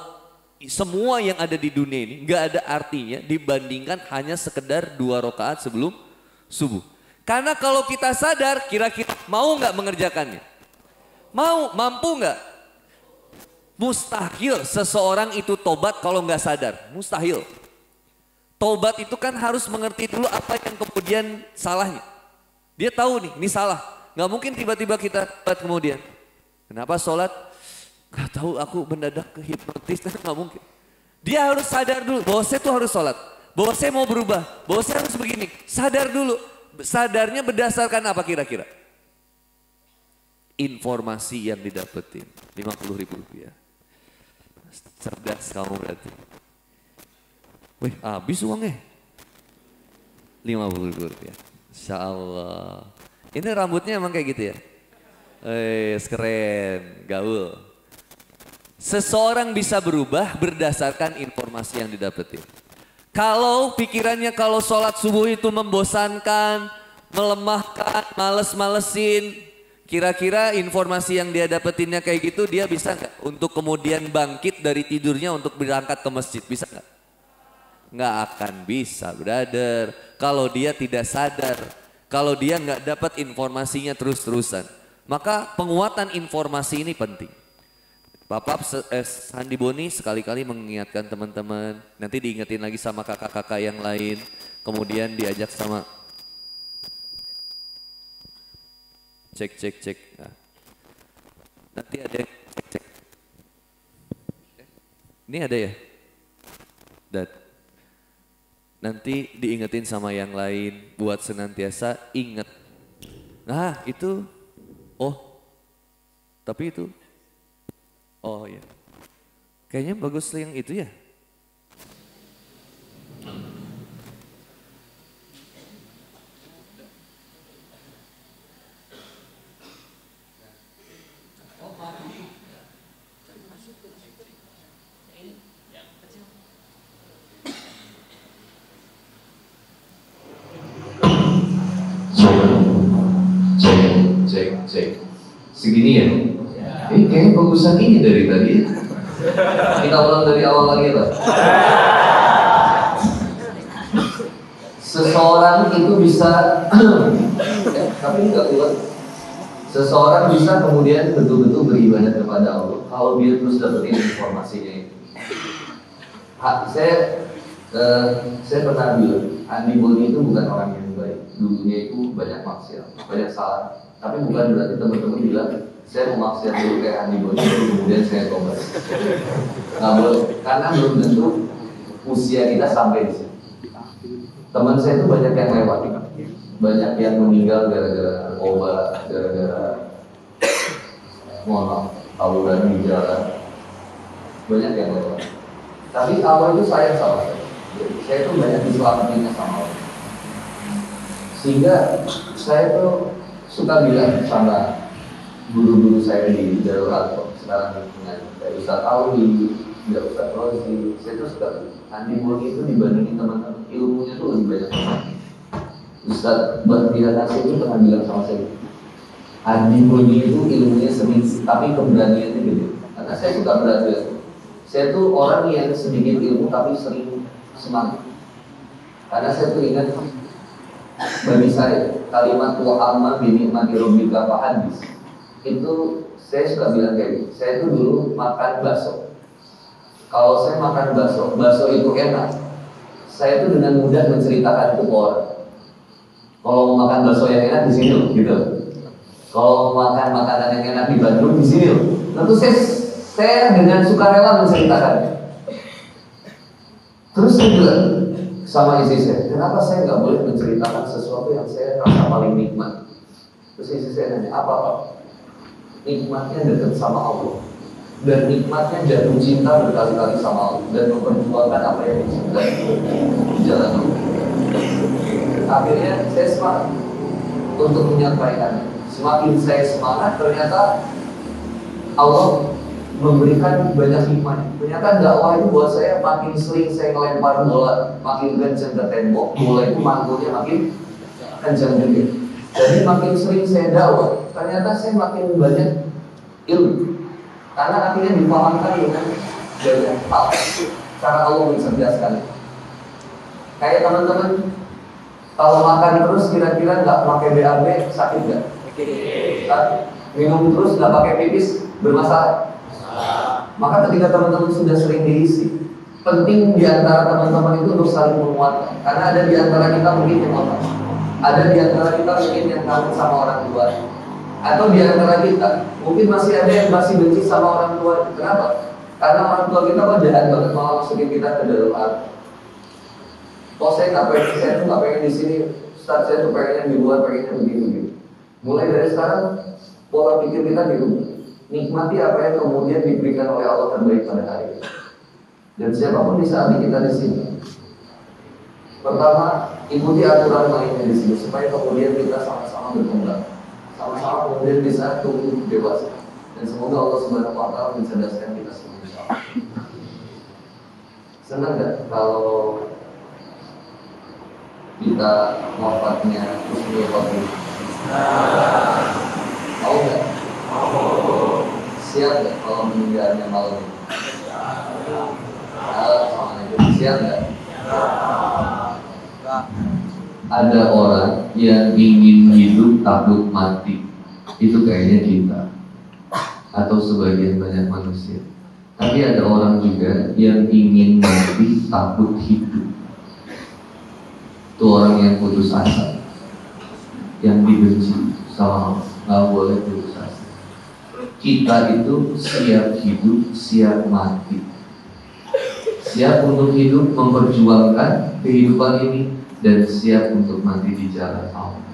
semua yang ada di dunia ini nggak ada artinya dibandingkan hanya sekedar 2 rakaat sebelum subuh. Karena kalau kita sadar, kira-kira mau nggak mengerjakannya? Mau, mampu nggak? Mustahil seseorang itu tobat kalau nggak sadar, mustahil. Tobat itu kan harus mengerti dulu apa yang kemudian salahnya. Dia tahu nih, ini salah. Nggak mungkin tiba-tiba kita tobat kemudian. Kenapa sholat? Gak tahu, aku mendadak ke hipnotis, nggak mungkin. Dia harus sadar dulu bahwa saya tuh harus sholat, bahwa saya mau berubah, bahwa saya harus begini. Sadar dulu. Sadarnya berdasarkan apa kira-kira? Informasi yang didapetin, 50.000 rupiah. Cerdas kamu berarti. Wih, habis uangnya. 50.000 rupiah. Insya Allah. Ini rambutnya emang kayak gitu ya? Keren, gaul. Seseorang bisa berubah berdasarkan informasi yang didapetin. Kalau pikirannya kalau sholat subuh itu membosankan, melemahkan, males-malesin, kira-kira informasi yang dia dapetinnya kayak gitu, dia bisa nggak untuk kemudian bangkit dari tidurnya untuk berangkat ke masjid? Bisa nggak? Nggak akan bisa, brother. Kalau dia tidak sadar kalau dia nggak dapat informasinya terus-terusan. Maka penguatan informasi ini penting. Bapak Sandi Boni sekali-kali mengingatkan teman-teman, nanti diingetin lagi sama kakak-kakak yang lain, kemudian diajak sama cek. Nah, nanti ada yang cek. Ini ada ya? Dan nanti diingetin sama yang lain buat senantiasa ingat. Nah itu, oh tapi itu, oh ya, kayaknya bagus yang itu ya. Cek. Segini ya? Kayaknya bagusan ini dari tadi ya. Kita ulang dari awal lagi lah. Seseorang itu bisa tapi nggak kuat. Seseorang bisa kemudian betul-betul beribadah kepada Allah kalau dia terus dapetin informasinya itu. Saya pernah bilang, Andi Boni itu bukan orang yang baik. Dulunya itu banyak maksiat, banyak salah. Tapi bukan berarti teman-teman bilang, saya mau maksiat dulu kayak Andi Boni, kemudian saya tobat. Nggak boleh, karena belum tentu usia kita sampai di sini. Teman saya itu banyak yang lewat, banyak yang meninggal gara-gara obat, gara-gara mohon maaf, tawuran di jalan, banyak yang lewat. Tapi Allah itu sayang sama saya. Saya itu banyak diselamatinnya sama Allah. Sehingga saya tuh suka bilang sama guru-guru saya di Darul Arqam sekarang dengan kayak Ustaz Auli, Ustaz Rozi, saya tuh suka Andi Boni itu dibandingin teman-teman ilmunya tuh lebih banyak. Ustaz Bahtiar Nasir itu pernah bilang sama saya, Andi Boni itu ilmunya sedikit, tapi keberaniannya gede. Karena saya suka berani. Saya tuh orang yang sedikit ilmu tapi sering semangat. Karena saya tuh ingat bagi saya kalimat wa amma bi ni'mati rabbika fahadis. Itu saya suka bilang kayak gitu. Saya tuh dulu makan bakso. Kalau saya makan bakso itu enak. Saya tuh dengan mudah menceritakan itu ke orang. Kalau mau makan bakso yang enak di sini loh, gitu. Kalau mau makan makanan yang enak di Bandung di sini loh. Tentu saya dengan sukarela menceritakannya. Terus saya bilang sama istri saya, kenapa saya nggak boleh menceritakan sesuatu yang saya rasa paling nikmat? Terus istri saya nanya, apa Pak? Nikmatnya dekat sama Allah, dan nikmatnya jatuh cinta berkali-kali sama Allah, dan memperjuangkan apa yang dicintai di jalan Allah. Akhirnya saya semangat untuk menyampaikannya. Semakin saya semangat, ternyata Allah memberikan banyak hikmah. Ternyata dakwah itu buat saya makin sering saya ngelempar bola, makin kencang ke tembok, bola itu manggulnya makin kencang juga. Jadi makin sering saya dakwah, ternyata saya makin banyak ilmu. Karena akhirnya dipahamkan dengan banyak hal. Cara Allah mencerdaskan. Kayak teman-teman, kalau makan terus kira-kira nggak pakai BAB sakit nggak? Sakit. Minum terus nggak pakai pipis bermasalah. Maka ketika teman-teman sudah sering diisi, penting diantara teman-teman itu untuk saling menguatkan. Karena ada diantara kita mungkin yang ngotot, ada diantara kita mungkin yang kangen sama orang tua, atau diantara kita mungkin masih ada yang masih benci sama orang tua. Kenapa? Karena orang tua kita kok jahat banget malah masukin kita ke dalam hati. Kok saya tuh nggak pengen di sini, Ustaz, saya tuh pengennya di luar, pengennya begini. Mulai dari sekarang pola pikir kita dirubah. Nikmati apa yang kemudian diberikan oleh Allah terbaik pada hari ini. Dan siapapun di saat kita di sini, pertama ikuti aturan mainnya di sini supaya kemudian kita sama-sama berkembang, sama-sama kemudian bisa tumbuh dewasa. Dan semoga Allah Subhanahu Wa Taala mencerdaskan kita semua. Senang nggak kalau kita wafatnya Husnul Khotimah? Mau nggak? Siap nggak kalau meninggalnya malam ini? Siap nggak? Ada orang yang ingin hidup takut mati, itu kayaknya kita atau sebagian banyak manusia. Tapi ada orang juga yang ingin mati takut hidup. Itu orang yang putus asa, yang dibenci sama Allah. Nggak boleh putus asa. Kita itu siap hidup, siap mati. Siap untuk hidup, memperjuangkan kehidupan ini, dan siap untuk mati di jalan Allah.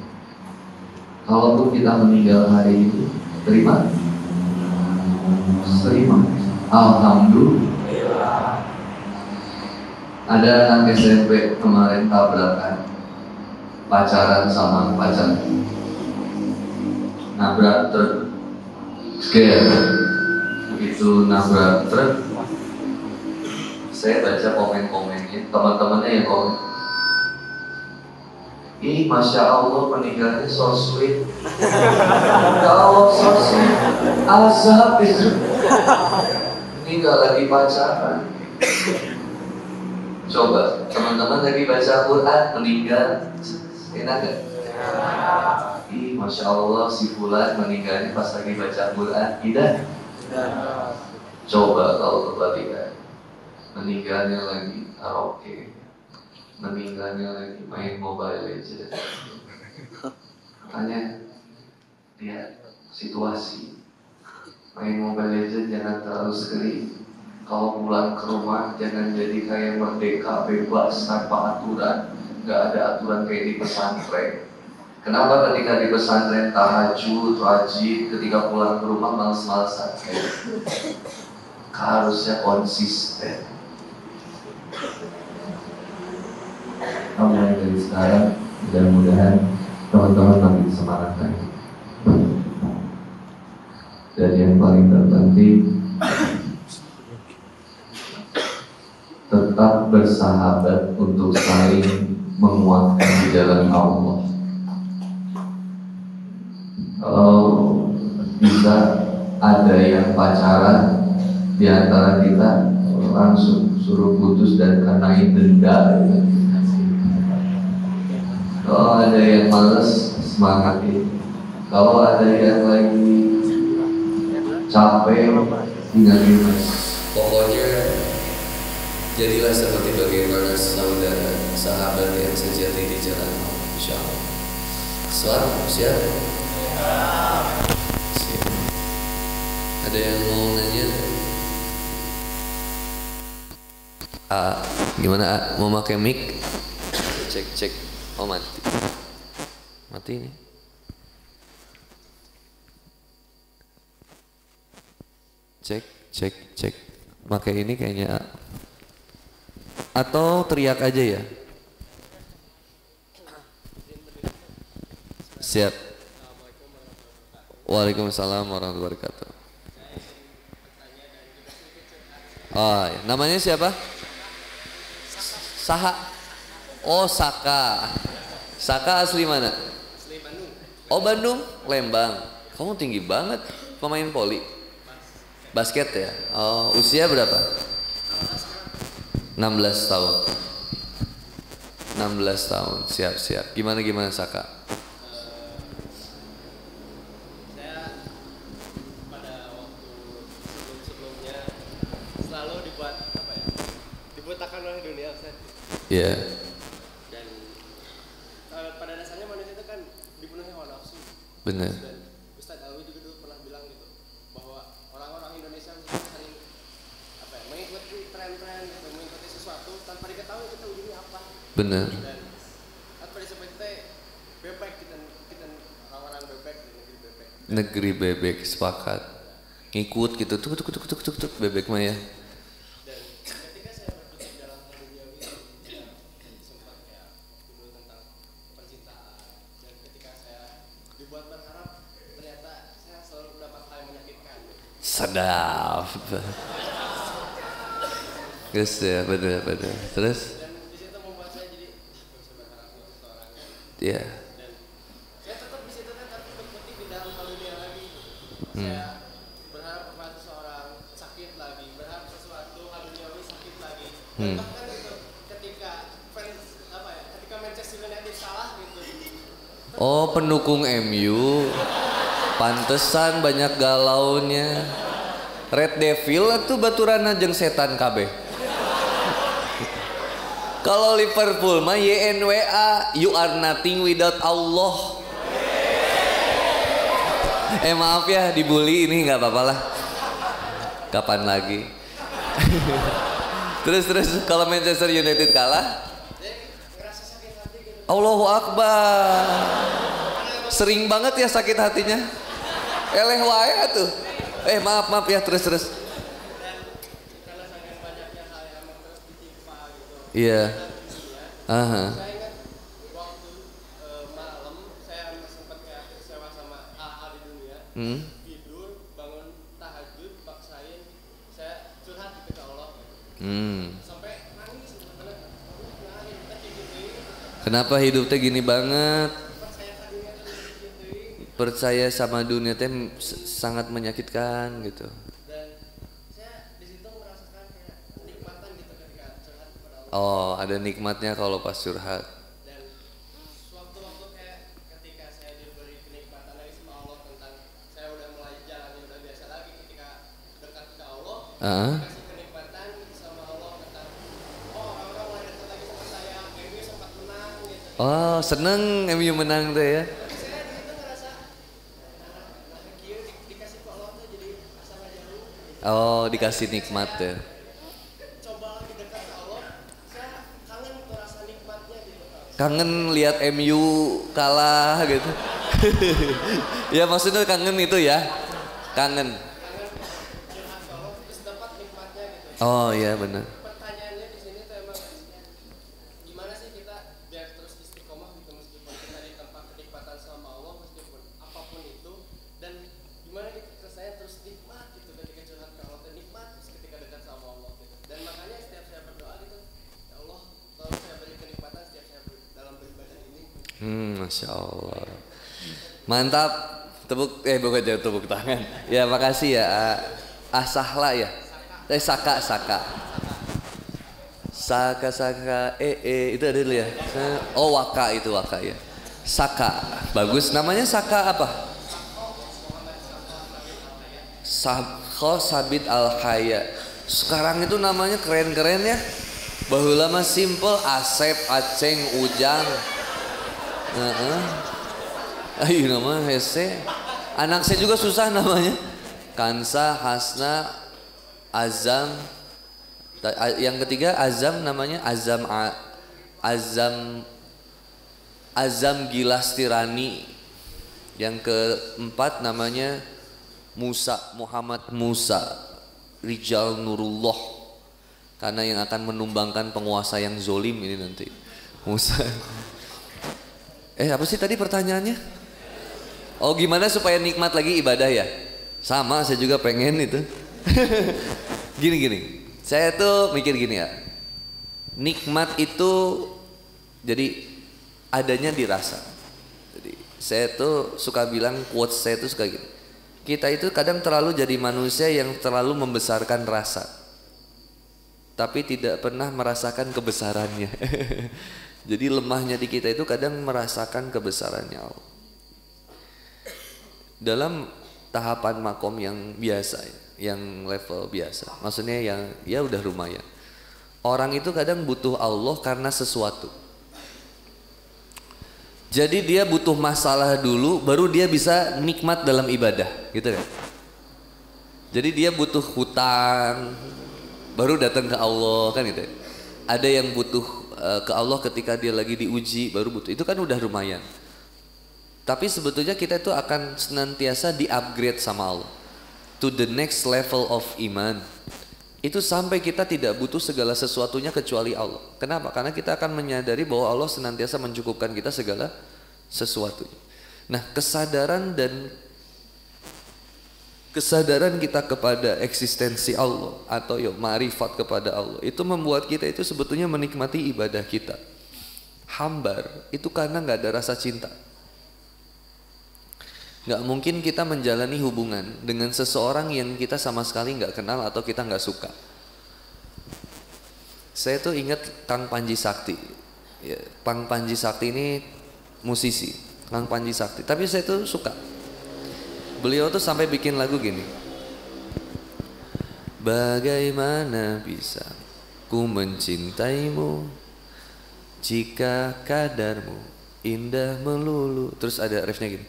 Kalaupun kita meninggal hari ini, terima? Terima. Alhamdulillah. Ada anak SMP kemarin tabrakan, pacaran sama pacar, nabrak truk, scare. Begitu nabrak truk, saya baca komen-komennya, teman-temannya yang komen, ih, Masya Allah pernikahannya so sweet. Kalau so sweet, azab itu. Ini gak lagi pacaran. Coba, teman-teman lagi baca Quran, meninggal, enak gak? Ih, Masya Allah si Fulan meninggalnya pas lagi baca Quran, tidak? Coba kalau kebalikan, meninggalnya lagi karaoke, meninggalnya lagi main Mobile Legends. Makanya lihat situasi, main Mobile Legends jangan terlalu sering. Kalau pulang ke rumah jangan jadi kayak merdeka bebas tanpa aturan. Gak ada aturan kayak di pesantren. Kenapa ketika di pesantren tahajud, rajin, ketika pulang ke rumah males-malesan? Harusnya konsisten. Mulai dari sekarang, mudah-mudahan teman-teman makin semangat lagi. Dan yang paling terpenting, tetap bersahabat untuk saling menguatkan di jalan Allah. Kalau bisa ada yang pacaran di antara kita, langsung suruh putus dan kenai denda. Kalau ada yang males, semangatin. Kalau ada yang lagi capek, ingatin mas. Pokoknya jadilah seperti bagaimana saudara, sahabat yang sejati di jalan Allah, insya Allah. Siap? Siap. Ada yang mau nanya? Gimana? Mau pakai mic? Cek. Oh mati ini. Cek. Pakai ini kayaknya. Atau teriak aja ya. Siap. Waalaikumsalam warahmatullahi wabarakatuh. Oh, ya. Namanya siapa? Saha. Oh, Saka. Saka asli mana? Asli Bandung. Oh, Bandung, Lembang. Kamu tinggi banget. Pemain voli. Basket ya? Oh, usia berapa? 16 tahun. 16 tahun. Siap. Gimana Saka? Saya pada waktu sebelumnya selalu dibutakan oleh dunia, Ustaz. Iya. Dan pada dasarnya manusia itu kan dipenuhi hawa nafsu. Benar. Dan Ustaz Alwi juga dulu pernah bilang gitu bahwa orang-orang Indonesia sering mengikuti tren-tren, gitu, mengikuti sesuatu tanpa diketahui kita ujungnya apa. Benar. Dan pada seperti itu bebek kita orang-orang bebek di negeri bebek. Negeri bebek, sepakat. Ngikut gitu, tuk bebek mah ya. Dan ketika saya berpikir dalam hal duniawi, sempat kayak dulu tentang percintaan, dan ketika saya dibuat berharap, ternyata saya selalu mendapat hal yang menyakitkan. Sedap. Yes ya, benar. Terus? Dan di situ membuat saya jadi bisa berharap untuk seseorang. Iya. Dan saya tetap di situ kan, tapi berkutik di dalam hal dunia lagi. Saya berharap kepada seseorang, sakit lagi, berharap sesuatu hal duniawi, sakit lagi. Dan bahkan itu ketika Manchester United salah gitu, Oh, pendukung MU. Pantesan banyak galaunya. Red Devil itu baturana jeung setan kabeh. Kalau Liverpool mah YNWA, you are nothing without Allah. Maaf ya dibully ini nggak apa-apa lah. Kapan lagi? terus kalau Manchester United kalah, Allahu Akbar. Sering banget ya sakit hatinya. Eleh wae tuh. Maaf ya terus. Iya. Aha. Saya ingat waktu malam saya sempat kayak kecewa sama hal-hal di dunia. Tidur, bangun tahajud, paksain saya curhat gitu ke Allah. Sampai nangis sebenarnya. Kenapa hidup teh gini banget? Percaya sama dunia teh sangat menyakitkan gitu. Dan saya di situ merasakan kayak nikmatan gitu ketika curhat kepada Allah. Oh, ada nikmatnya kalau pas curhat. Dan waktu-waktu kayak ketika saya diberi kenikmatan lagi sama Allah tentang saya udah mulai jalan udah biasa lagi ketika dekat ke Allah, kasih kenikmatan sama Allah tentang orang-orang mulai dekat lagi sama saya, MU sempat menang gitu. Oh, seneng MU menang tuh ya. Tapi saya di situ ngerasa dikasih ke Allah tuh jadi asa gak jauh. Oh, dikasih nikmat ya. Coba lagi dekat ke Allah, saya kangen tuh rasa nikmatnya gitu. Kangen lihat MU kalah gitu. Ya maksudnya kangen itu ya. Kangen. Curhat ke Allah terus dapat nikmatnya gitu. Oh iya benar. Pertanyaannya di sini tuh emang gimana sih kita biar terus istiqomah gitu meskipun kita di tempat kenikmatan sama Allah meskipun apapun itu, dan gimana kita saya terus nikmat gitu ketika curhat ke Allah dan nikmat terus ketika dekat sama Allah gitu. Dan makanya setiap saya berdoa gitu, ya Allah tolong saya beri kenikmatan setiap saya dalam beribadah ini. Masya Allah. Mantap. Bukan jauh tepuk tangan. Ya makasih ya. Sahla ya. Saka. Itu ada dulu ya. Oh waka itu waka ya. Saka. Bagus namanya Saka apa? Sakho Sabit Al-Haya. Sekarang itu namanya keren-keren ya. Baheula mah simple Asep, Aceng, Ujang. Ayo nama hese. Anak saya juga susah namanya. Kansa, Hasna, Azam. Yang ketiga Azam namanya Azam Gilastirani. Yang keempat namanya Muhammad Musa Rijal Nurullah. Karena yang akan menumbangkan penguasa yang zolim ini nanti. Musa. Apa sih tadi pertanyaannya? Oh gimana supaya nikmat lagi ibadah ya? Sama saya juga pengen itu. Gini. Saya tuh mikir gini ya. Nikmat itu jadi adanya dirasa. Jadi saya tuh suka bilang quotes saya tuh suka gini. Kita itu kadang terlalu jadi manusia yang terlalu membesarkan rasa. Tapi tidak pernah merasakan kebesarannya. Jadi lemahnya di kita itu kadang merasakan kebesarannya Allah. Dalam tahapan makom yang biasa, yang level biasa, maksudnya yang ya udah lumayan. Orang itu kadang butuh Allah karena sesuatu. Jadi dia butuh masalah dulu, baru dia bisa nikmat dalam ibadah, gitu kan? Jadi dia butuh hutang, baru datang ke Allah kan gitu. Ada yang butuh ke Allah ketika dia lagi diuji, baru butuh. Itu kan udah lumayan. Tapi sebetulnya kita itu akan senantiasa di-upgrade sama Allah to the next level of iman. Itu sampai kita tidak butuh segala sesuatunya kecuali Allah. Kenapa? Karena kita akan menyadari bahwa Allah senantiasa mencukupkan kita segala sesuatunya. Nah, kesadaran kita kepada eksistensi Allah atau ma'rifat kepada Allah itu membuat kita itu sebetulnya menikmati ibadah kita. Hambar itu karena nggak ada rasa cinta. Nggak mungkin kita menjalani hubungan dengan seseorang yang kita sama sekali nggak kenal atau kita nggak suka. Saya tuh ingat Kang Panji Sakti. Ya, Kang Panji Sakti ini musisi. Kang Panji Sakti. Tapi saya tuh suka. Beliau tuh sampai bikin lagu gini. Bagaimana bisa ku mencintaimu jika kadarmu indah melulu. Terus ada refnya gini.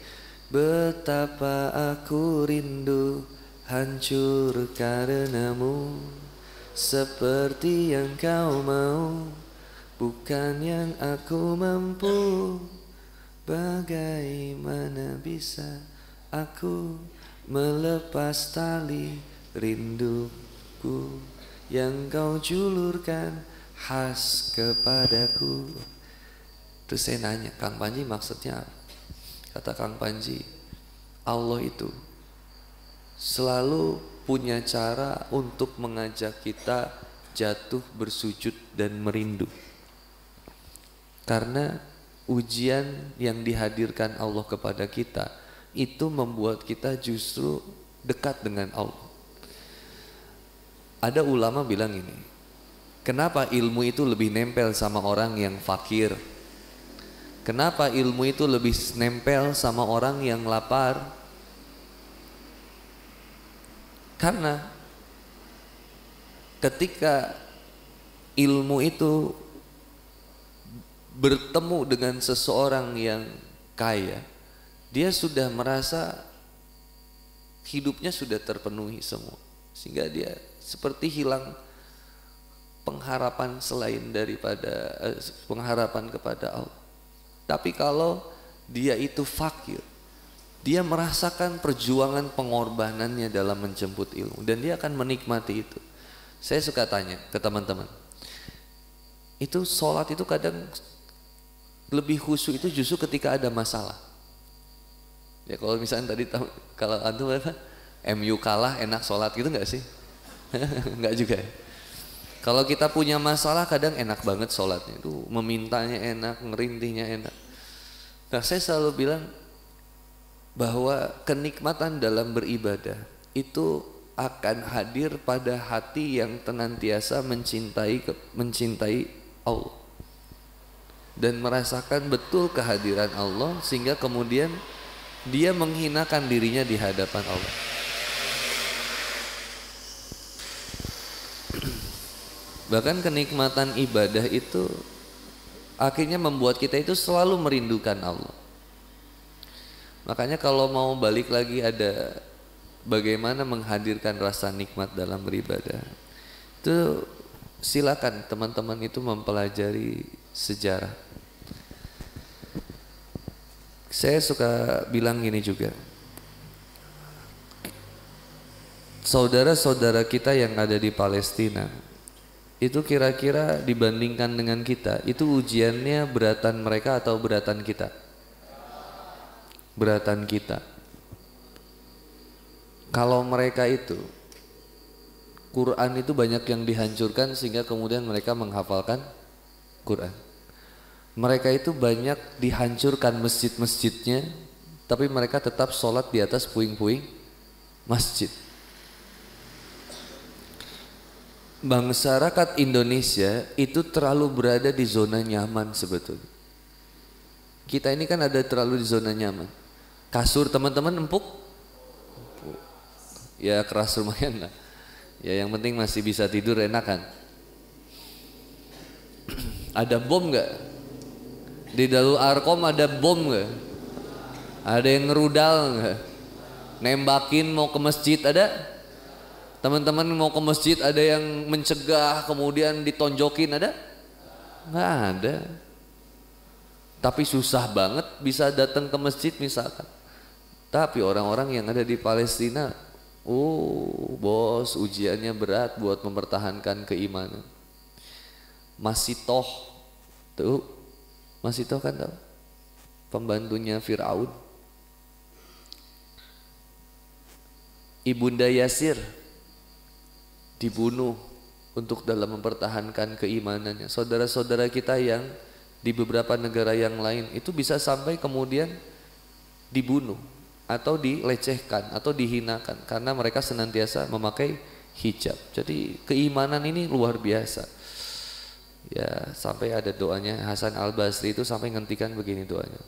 Betapa aku rindu hancur karenamu, seperti yang kau mau, bukan yang aku mampu. Bagaimana bisa aku melepas tali rinduku yang kau julurkan khas kepadaku. Terus saya nanya, Kang Panji maksudnya apa? Kata Kang Panji, Allah itu selalu punya cara untuk mengajak kita jatuh bersujud dan merindu. Karena ujian yang dihadirkan Allah kepada kita itu membuat kita justru dekat dengan Allah. Ada ulama bilang ini, kenapa ilmu itu lebih nempel sama orang yang fakir? Kenapa ilmu itu lebih nempel sama orang yang lapar? Karena ketika ilmu itu bertemu dengan seseorang yang kaya, dia sudah merasa hidupnya sudah terpenuhi semua, sehingga dia seperti hilang pengharapan selain daripada pengharapan kepada Allah. Tapi kalau dia itu fakir, dia merasakan perjuangan pengorbanannya dalam menjemput ilmu, dan dia akan menikmati itu. Saya suka tanya ke teman-teman, itu sholat itu kadang lebih khusyuk itu justru ketika ada masalah. Ya kalau misalnya tadi kalau antum apa, MU kalah enak sholat gitu nggak sih? Nggak juga ya. Kalau kita punya masalah kadang enak banget sholatnya, itu memintanya enak, ngerintihnya enak. Nah saya selalu bilang bahwa kenikmatan dalam beribadah itu akan hadir pada hati yang senantiasa mencintai Allah dan merasakan betul kehadiran Allah, sehingga kemudian dia menghinakan dirinya di hadapan Allah. Bahkan kenikmatan ibadah itu akhirnya membuat kita itu selalu merindukan Allah. Makanya kalau mau balik lagi ada bagaimana menghadirkan rasa nikmat dalam beribadah, itu silakan teman-teman itu mempelajari sejarah. Saya suka bilang gini juga, saudara-saudara kita yang ada di Palestina itu kira-kira dibandingkan dengan kita, itu ujiannya beratan mereka atau beratan kita? Beratan kita. Kalau mereka itu Quran itu banyak yang dihancurkan sehingga kemudian mereka menghafalkan Quran. Mereka itu banyak dihancurkan masjid-masjidnya, tapi mereka tetap sholat di atas puing-puing masjid. Masyarakat Indonesia itu terlalu berada di zona nyaman sebetulnya. Kita ini kan ada terlalu di zona nyaman. Kasur teman-teman empuk? Ya keras lumayan lah. Ya yang penting masih bisa tidur enak kan. Ada bom nggak? Di Darul Arkom ada bom nggak? Ada yang ngerudal nggak? Nembakin mau ke masjid ada? Teman-teman mau ke masjid ada yang mencegah kemudian ditonjokin ada? Nggak ada. Tapi susah banget bisa datang ke masjid misalkan. Tapi orang-orang yang ada di Palestina, bos ujiannya berat buat mempertahankan keimanan. Masitoh, tuh Masitoh kan tahu? Pembantunya Fir'aun. Ibunda Yasir dibunuh untuk dalam mempertahankan keimanannya. Saudara-saudara kita yang di beberapa negara yang lain itu bisa sampai kemudian dibunuh atau dilecehkan atau dihinakan karena mereka senantiasa memakai hijab. Jadi keimanan ini luar biasa. Ya, sampai ada doanya Hasan Al Basri itu sampai ngentikan begini doanya.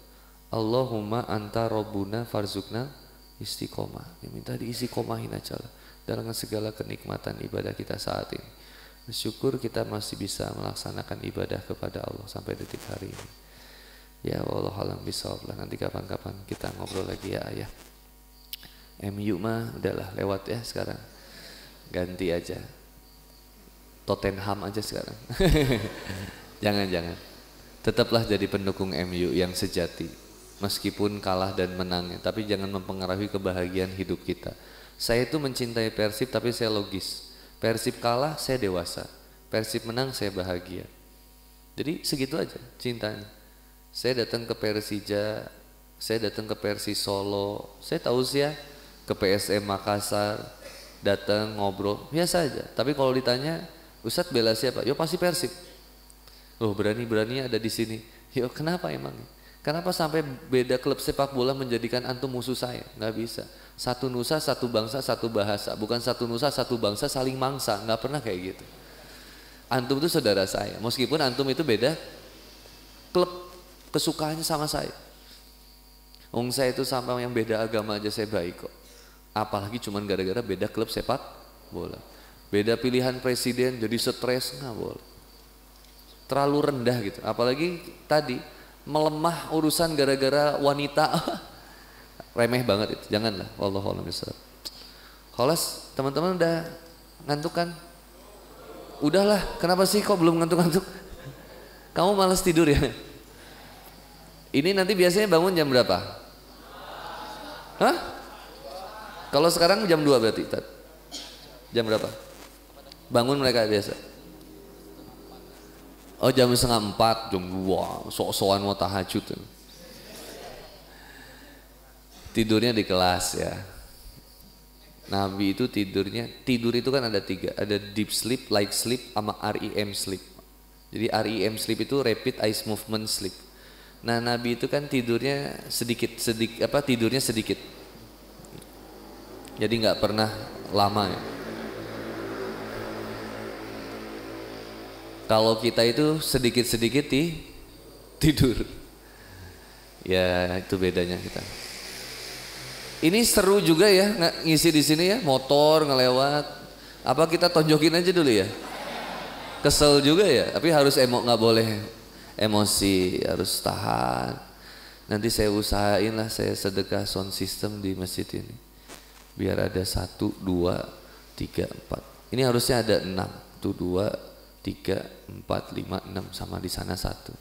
Allahumma anta robbuna farzukna istiqomah. Ya, minta diistiqomahin aja lah dengan segala kenikmatan ibadah kita saat ini. Bersyukur kita masih bisa melaksanakan ibadah kepada Allah sampai detik hari ini. Ya Allah alam bisawab lah, nanti kapan-kapan kita ngobrol lagi ya ayah. MU mah udahlah lewat ya sekarang. Ganti aja. Tottenham aja sekarang. Jangan. Tetaplah jadi pendukung MU yang sejati. Meskipun kalah dan menangnya, tapi jangan mempengaruhi kebahagiaan hidup kita. Saya itu mencintai Persib tapi saya logis. Persib kalah saya dewasa. Persib menang saya bahagia. Jadi segitu aja cintanya. Saya datang ke Persija, saya datang ke Persis Solo, saya tahu sih ya ke PSM Makassar, datang ngobrol biasa aja. Tapi kalau ditanya Ustadz bela siapa? Yo pasti Persib. Loh berani-beraninya ada di sini. Yo kenapa emang? Kenapa sampai beda klub sepak bola menjadikan antum musuh saya? Nggak bisa. Satu nusa, satu bangsa, satu bahasa. Bukan satu nusa, satu bangsa saling mangsa. Nggak pernah kayak gitu. Antum itu saudara saya. Meskipun antum itu beda klub, kesukaannya sama saya. Saya itu sama yang beda agama aja saya baik kok. Apalagi cuman gara-gara beda klub sepak bola. Beda pilihan presiden jadi stres, nggak boleh. Terlalu rendah gitu. Apalagi tadi melemah urusan gara-gara wanita. Remeh banget itu. Janganlah. Wallahu a'lam bishawab. Kholas, teman-teman udah ngantuk kan? Udahlah, kenapa sih kok belum ngantuk-ngantuk? Kamu malas tidur ya? Ini nanti biasanya bangun jam berapa? Hah? Kalau sekarang jam 2 berarti, Tad. Jam berapa? Bangun mereka biasa. Oh jam 3:30, jam 2, sok-sokan mau tahajud. Tidurnya di kelas ya. Nabi itu tidur itu kan ada 3, ada deep sleep, light sleep, sama REM sleep. Jadi REM sleep itu rapid eye movement sleep. Nah Nabi itu kan tidurnya tidurnya sedikit. Jadi nggak pernah lama ya. Kalau kita itu sedikit-sedikit tidur. Ya itu bedanya kita. Ini seru juga ya ngisi di sini ya, motor ngelewat. Apa kita tonjokin aja dulu ya? Kesel juga ya, tapi harus nggak boleh emosi, harus tahan. Nanti saya usahain lah saya sedekah sound system di masjid ini. Biar ada 1, 2, 3, 4. Ini harusnya ada 6. Tuh 2, 3, 4, 5, 6 sama di sana 1.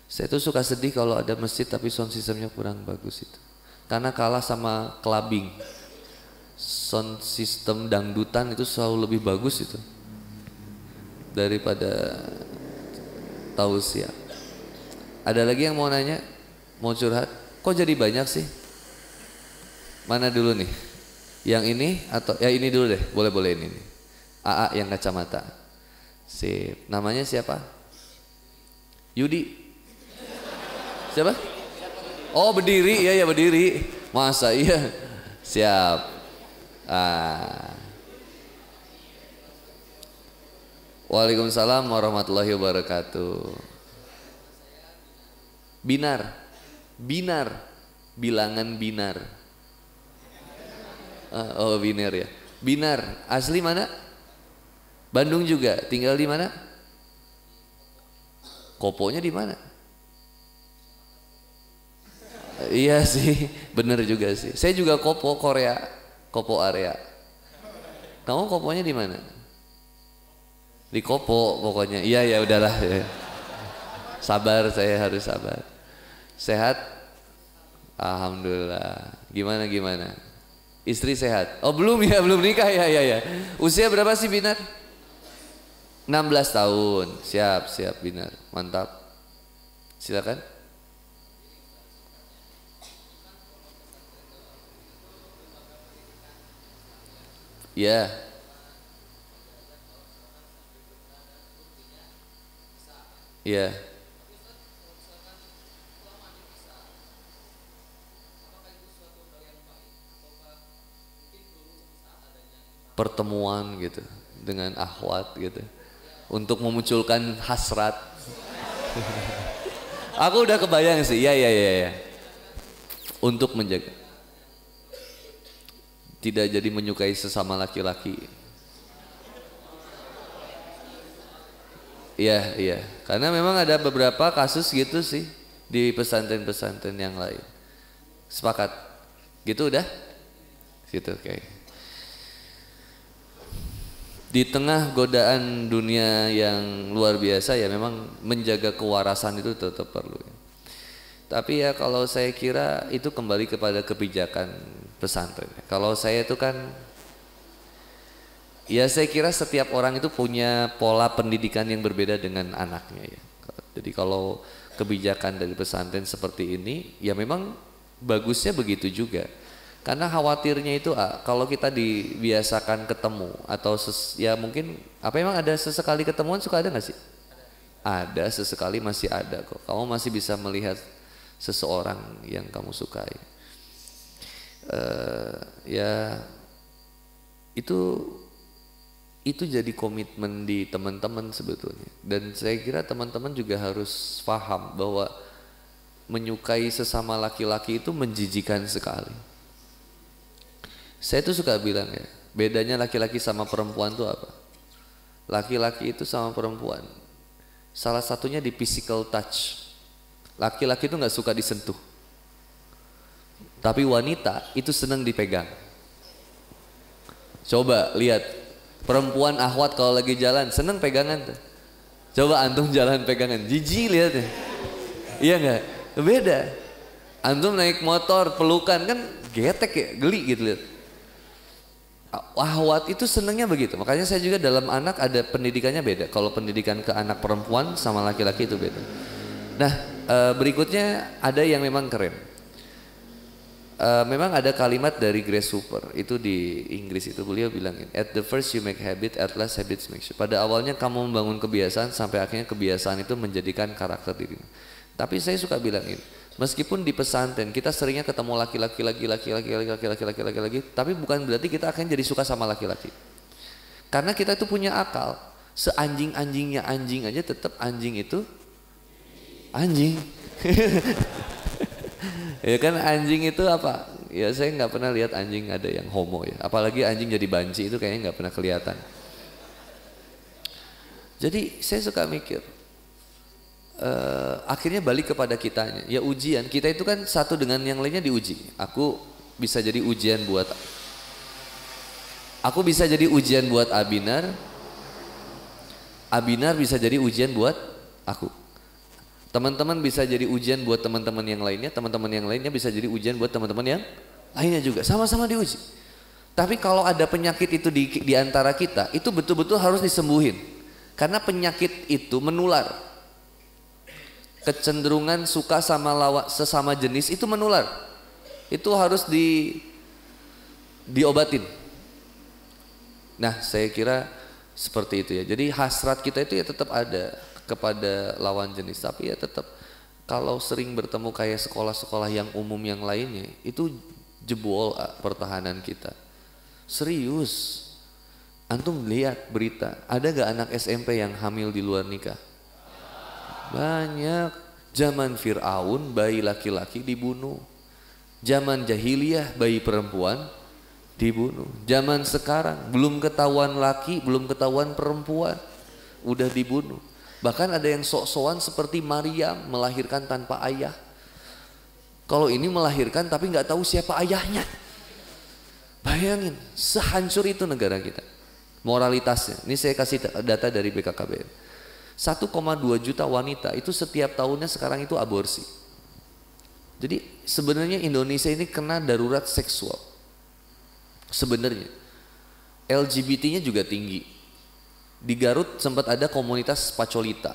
Saya tuh suka sedih kalau ada masjid tapi sound systemnya kurang bagus itu. Karena kalah sama clubbing. Sound system dangdutan itu selalu lebih bagus itu daripada tausiah. Ada lagi yang mau nanya? Mau curhat? Kok jadi banyak sih? Mana dulu nih? Yang ini atau ya ini dulu deh, boleh ini nih. AA yang kacamata. Sip. Namanya siapa? Yudi. Siapa? Oh berdiri, iya berdiri. Masa iya? Siap. Waalaikumsalam warahmatullahi wabarakatuh. Binar, bilangan binar. Oh binar ya. Binar, asli mana? Bandung juga. Tinggal di mana? Koponya di mana? Iya sih, bener juga sih. Saya juga kopo Korea, kopo area. Kamu koponya di mana? Di Kopo pokoknya. Iya udahlah. Ya. Sabar, saya harus sabar. Sehat? Alhamdulillah. Gimana? Istri sehat? Oh belum ya, belum nikah ya. Usia berapa sih Binar? 16 tahun. Siap Binar. Mantap. Silakan. Ya. Ya. Pertemuan gitu dengan akhwat gitu untuk memunculkan hasrat. Aku udah kebayang sih. Ya. untuk menjaga. Tidak jadi menyukai sesama laki-laki. Iya, karena memang ada beberapa kasus gitu sih di pesantren-pesantren yang lain. Sepakat? Gitu udah? Gitu kayak. Di tengah godaan dunia yang luar biasa ya memang menjaga kewarasan itu tetap perlu. Tapi ya kalau saya kira itu kembali kepada kebijakan pesantren. Kalau saya itu kan ya saya kira setiap orang itu punya pola pendidikan yang berbeda dengan anaknya ya. Jadi kalau kebijakan dari pesantren seperti ini ya memang bagusnya begitu juga. Karena khawatirnya itu kalau kita dibiasakan ketemu atau ya mungkin apa emang ada sesekali ketemuan suka ada nggak sih? Ada sesekali masih ada kok. Kamu masih bisa melihat seseorang yang kamu sukai. Ya itu jadi komitmen di teman-teman sebetulnya. Dan saya kira teman-teman juga harus paham bahwa menyukai sesama laki-laki itu menjijikan sekali. Saya tuh suka bilang ya, bedanya laki-laki sama perempuan tuh apa? Laki-laki itu sama perempuan, salah satunya di physical touch. Laki-laki itu nggak suka disentuh, tapi wanita itu senang dipegang. Coba lihat perempuan akhwat kalau lagi jalan seneng pegangan tuh. Coba antum jalan pegangan, jijik lihat ya. Iya nggak? Beda. Antum naik motor pelukan kan getek ya, geli gitu lihat. Akhwat itu senengnya begitu. Makanya saya juga dalam anak ada pendidikannya beda. Kalau pendidikan ke anak perempuan sama laki-laki itu beda. Nah berikutnya ada yang memang keren. Memang ada kalimat dari Grace Hopper itu di Inggris itu beliau bilang ini, at the first you make habit, at last habits make you. Pada awalnya kamu membangun kebiasaan sampai akhirnya kebiasaan itu menjadikan karakter dirimu. Tapi saya suka bilang ini, meskipun di pesantren kita seringnya ketemu laki-laki, tapi bukan berarti kita akan jadi suka sama laki-laki. Karena kita itu punya akal. Seanjing-anjingnya anjing aja tetap anjing itu anjing. Ya kan anjing itu apa? Ya saya nggak pernah lihat anjing ada yang homo ya. Apalagi anjing jadi banci itu kayaknya nggak pernah kelihatan. Jadi saya suka mikir. Akhirnya balik kepada kitanya. Ya ujian kita itu kan satu dengan yang lainnya diuji. Aku bisa jadi ujian buat Abinar. Abinar bisa jadi ujian buat aku. Teman-teman bisa jadi ujian buat teman-teman yang lainnya, teman-teman yang lainnya bisa jadi ujian buat teman-teman yang lainnya juga, sama-sama diuji. Tapi kalau ada penyakit itu di antara kita, itu betul-betul harus disembuhin. Karena penyakit itu menular. Kecenderungan suka sama sesama jenis itu menular. Itu harus diobatin. Nah, saya kira seperti itu ya. Jadi hasrat kita itu ya tetap ada kepada lawan jenis, tapi ya tetap kalau sering bertemu kayak sekolah-sekolah yang umum yang lainnya itu jebol pertahanan kita. Serius, antum lihat berita, ada gak anak SMP yang hamil di luar nikah? Banyak. Zaman Fir'aun bayi laki-laki dibunuh, zaman jahiliyah bayi perempuan dibunuh, zaman sekarang belum ketahuan laki belum ketahuan perempuan udah dibunuh. Bahkan ada yang sok-sokan seperti Maryam melahirkan tanpa ayah. Kalau ini melahirkan tapi nggak tahu siapa ayahnya. Bayangin, sehancur itu negara kita. Moralitasnya, ini saya kasih data dari BKKBN. 1,2 juta wanita itu setiap tahunnya sekarang itu aborsi. Jadi sebenarnya Indonesia ini kena darurat seksual. Sebenarnya LGBT-nya juga tinggi. Di Garut sempat ada komunitas Pacolita.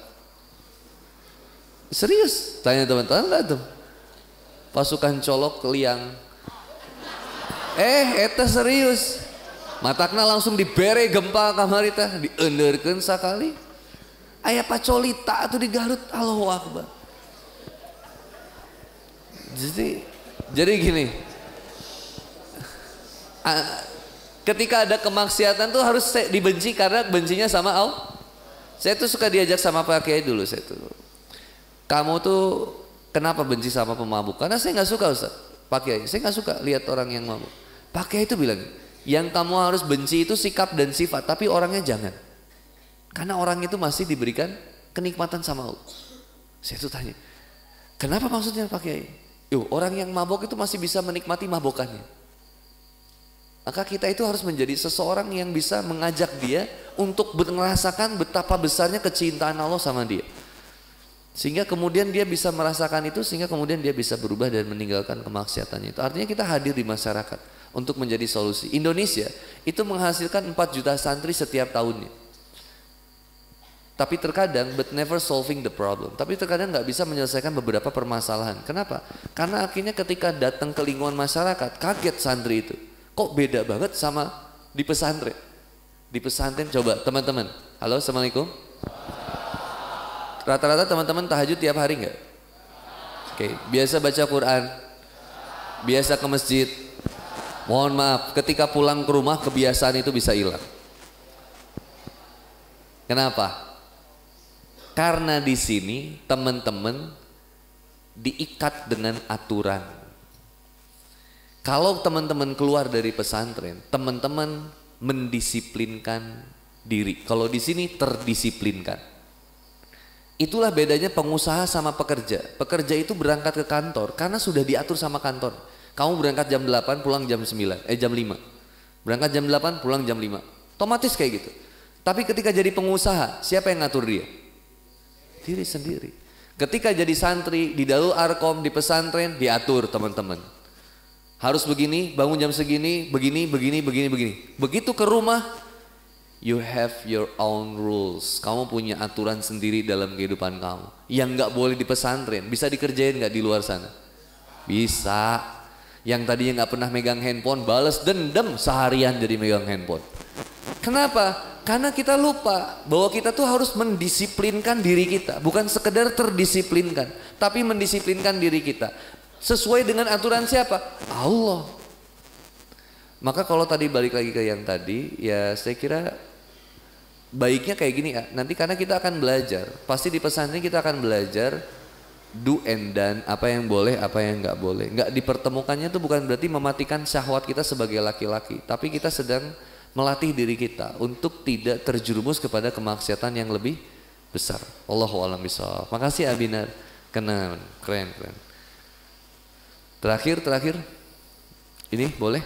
Serius, tanya teman-teman lah tuh. Pasukan colok liang. Eta serius. Matakna langsung dibere gempa kamarita, dienderkeun sakali. Aya Pacolita tuh di Garut, Allahu Akbar. Jadi gini. Ketika ada kemaksiatan tuh harus dibenci karena bencinya sama Allah. Saya tuh suka diajak sama Pak Kiai dulu saya tuh. Kamu tuh kenapa benci sama pemabuk? Karena saya nggak suka Ustaz. Pak Kiai, saya nggak suka lihat orang yang mabuk. Pak Kiai itu bilang, yang kamu harus benci itu sikap dan sifat, tapi orangnya jangan. Karena orang itu masih diberikan kenikmatan sama Allah. Saya tuh tanya, kenapa maksudnya Pak Kiai? Orang yang mabuk itu masih bisa menikmati mabokannya. Maka kita itu harus menjadi seseorang yang bisa mengajak dia untuk merasakan betapa besarnya kecintaan Allah sama dia. Sehingga kemudian dia bisa merasakan itu, sehingga kemudian dia bisa berubah dan meninggalkan kemaksiatannya itu. Artinya kita hadir di masyarakat untuk menjadi solusi. Indonesia itu menghasilkan 4 juta santri setiap tahunnya. Tapi terkadang, but never solving the problem. Tapi terkadang nggak bisa menyelesaikan beberapa permasalahan. Kenapa? Karena akhirnya ketika datang ke lingkungan masyarakat, kaget santri itu. Kok beda banget sama di pesantren? Di pesantren coba teman-teman. Halo, assalamualaikum. Rata-rata teman-teman tahajud tiap hari nggak? Oke, biasa baca Quran, biasa ke masjid. Mohon maaf, ketika pulang ke rumah kebiasaan itu bisa hilang. Kenapa? Karena di sini teman-teman diikat dengan aturan. Kalau teman-teman keluar dari pesantren, teman-teman mendisiplinkan diri. Kalau di sini terdisiplinkan. Itulah bedanya pengusaha sama pekerja. Pekerja itu berangkat ke kantor karena sudah diatur sama kantor. Kamu berangkat jam 8, pulang jam 9, jam 5. Berangkat jam 8, pulang jam 5. Otomatis kayak gitu. Tapi ketika jadi pengusaha, siapa yang ngatur dia? Diri sendiri. Ketika jadi santri di Darul Arkom, di pesantren, diatur teman-teman. Harus begini, bangun jam segini, begini. Begitu ke rumah, you have your own rules. Kamu punya aturan sendiri dalam kehidupan kamu. Yang nggak boleh di pesantren, bisa dikerjain nggak di luar sana? Bisa. Yang tadinya nggak pernah megang handphone, balas dendam seharian jadi megang handphone. Kenapa? Karena kita lupa bahwa kita tuh harus mendisiplinkan diri kita. Bukan sekedar terdisiplinkan, tapi mendisiplinkan diri kita. Sesuai dengan aturan siapa? Allah. Maka kalau tadi balik lagi ke yang tadi, ya saya kira baiknya kayak gini ya. Nanti karena kita akan belajar, pasti di pesantren kita akan belajar do and done, apa yang boleh, apa yang nggak boleh. Nggak dipertemukannya tuh bukan berarti mematikan syahwat kita sebagai laki-laki, tapi kita sedang melatih diri kita untuk tidak terjerumus kepada kemaksiatan yang lebih besar. Allahu a'lam bishawab. Makasih Abinar. Keren. Terakhir. Ini boleh?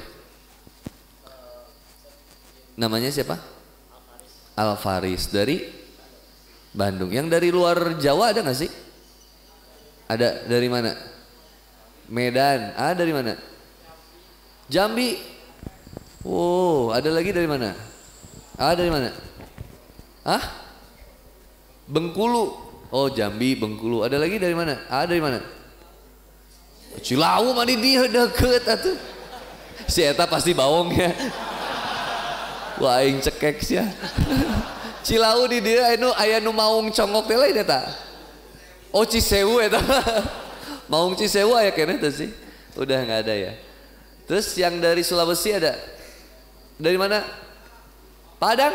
Namanya siapa? Al-Faris dari Bandung. Yang dari luar Jawa ada nggak sih? Ada dari mana? Medan. Dari mana? Jambi. Oh, ada lagi dari mana? Dari mana? Bengkulu. Oh, Jambi, Bengkulu. Ada lagi dari mana? Dari mana? Cilawu mah di dia deket atuh. Si eta pasti bawong ya. Wah, aing cekek sia. Cilawu di dia aya nu maung congok teh lain eta. Oh, Cisewu eta. Maung Cisewu aya keneh teh sih. Udah enggak ada ya. Terus yang dari Sulawesi ada? Dari mana? Padang?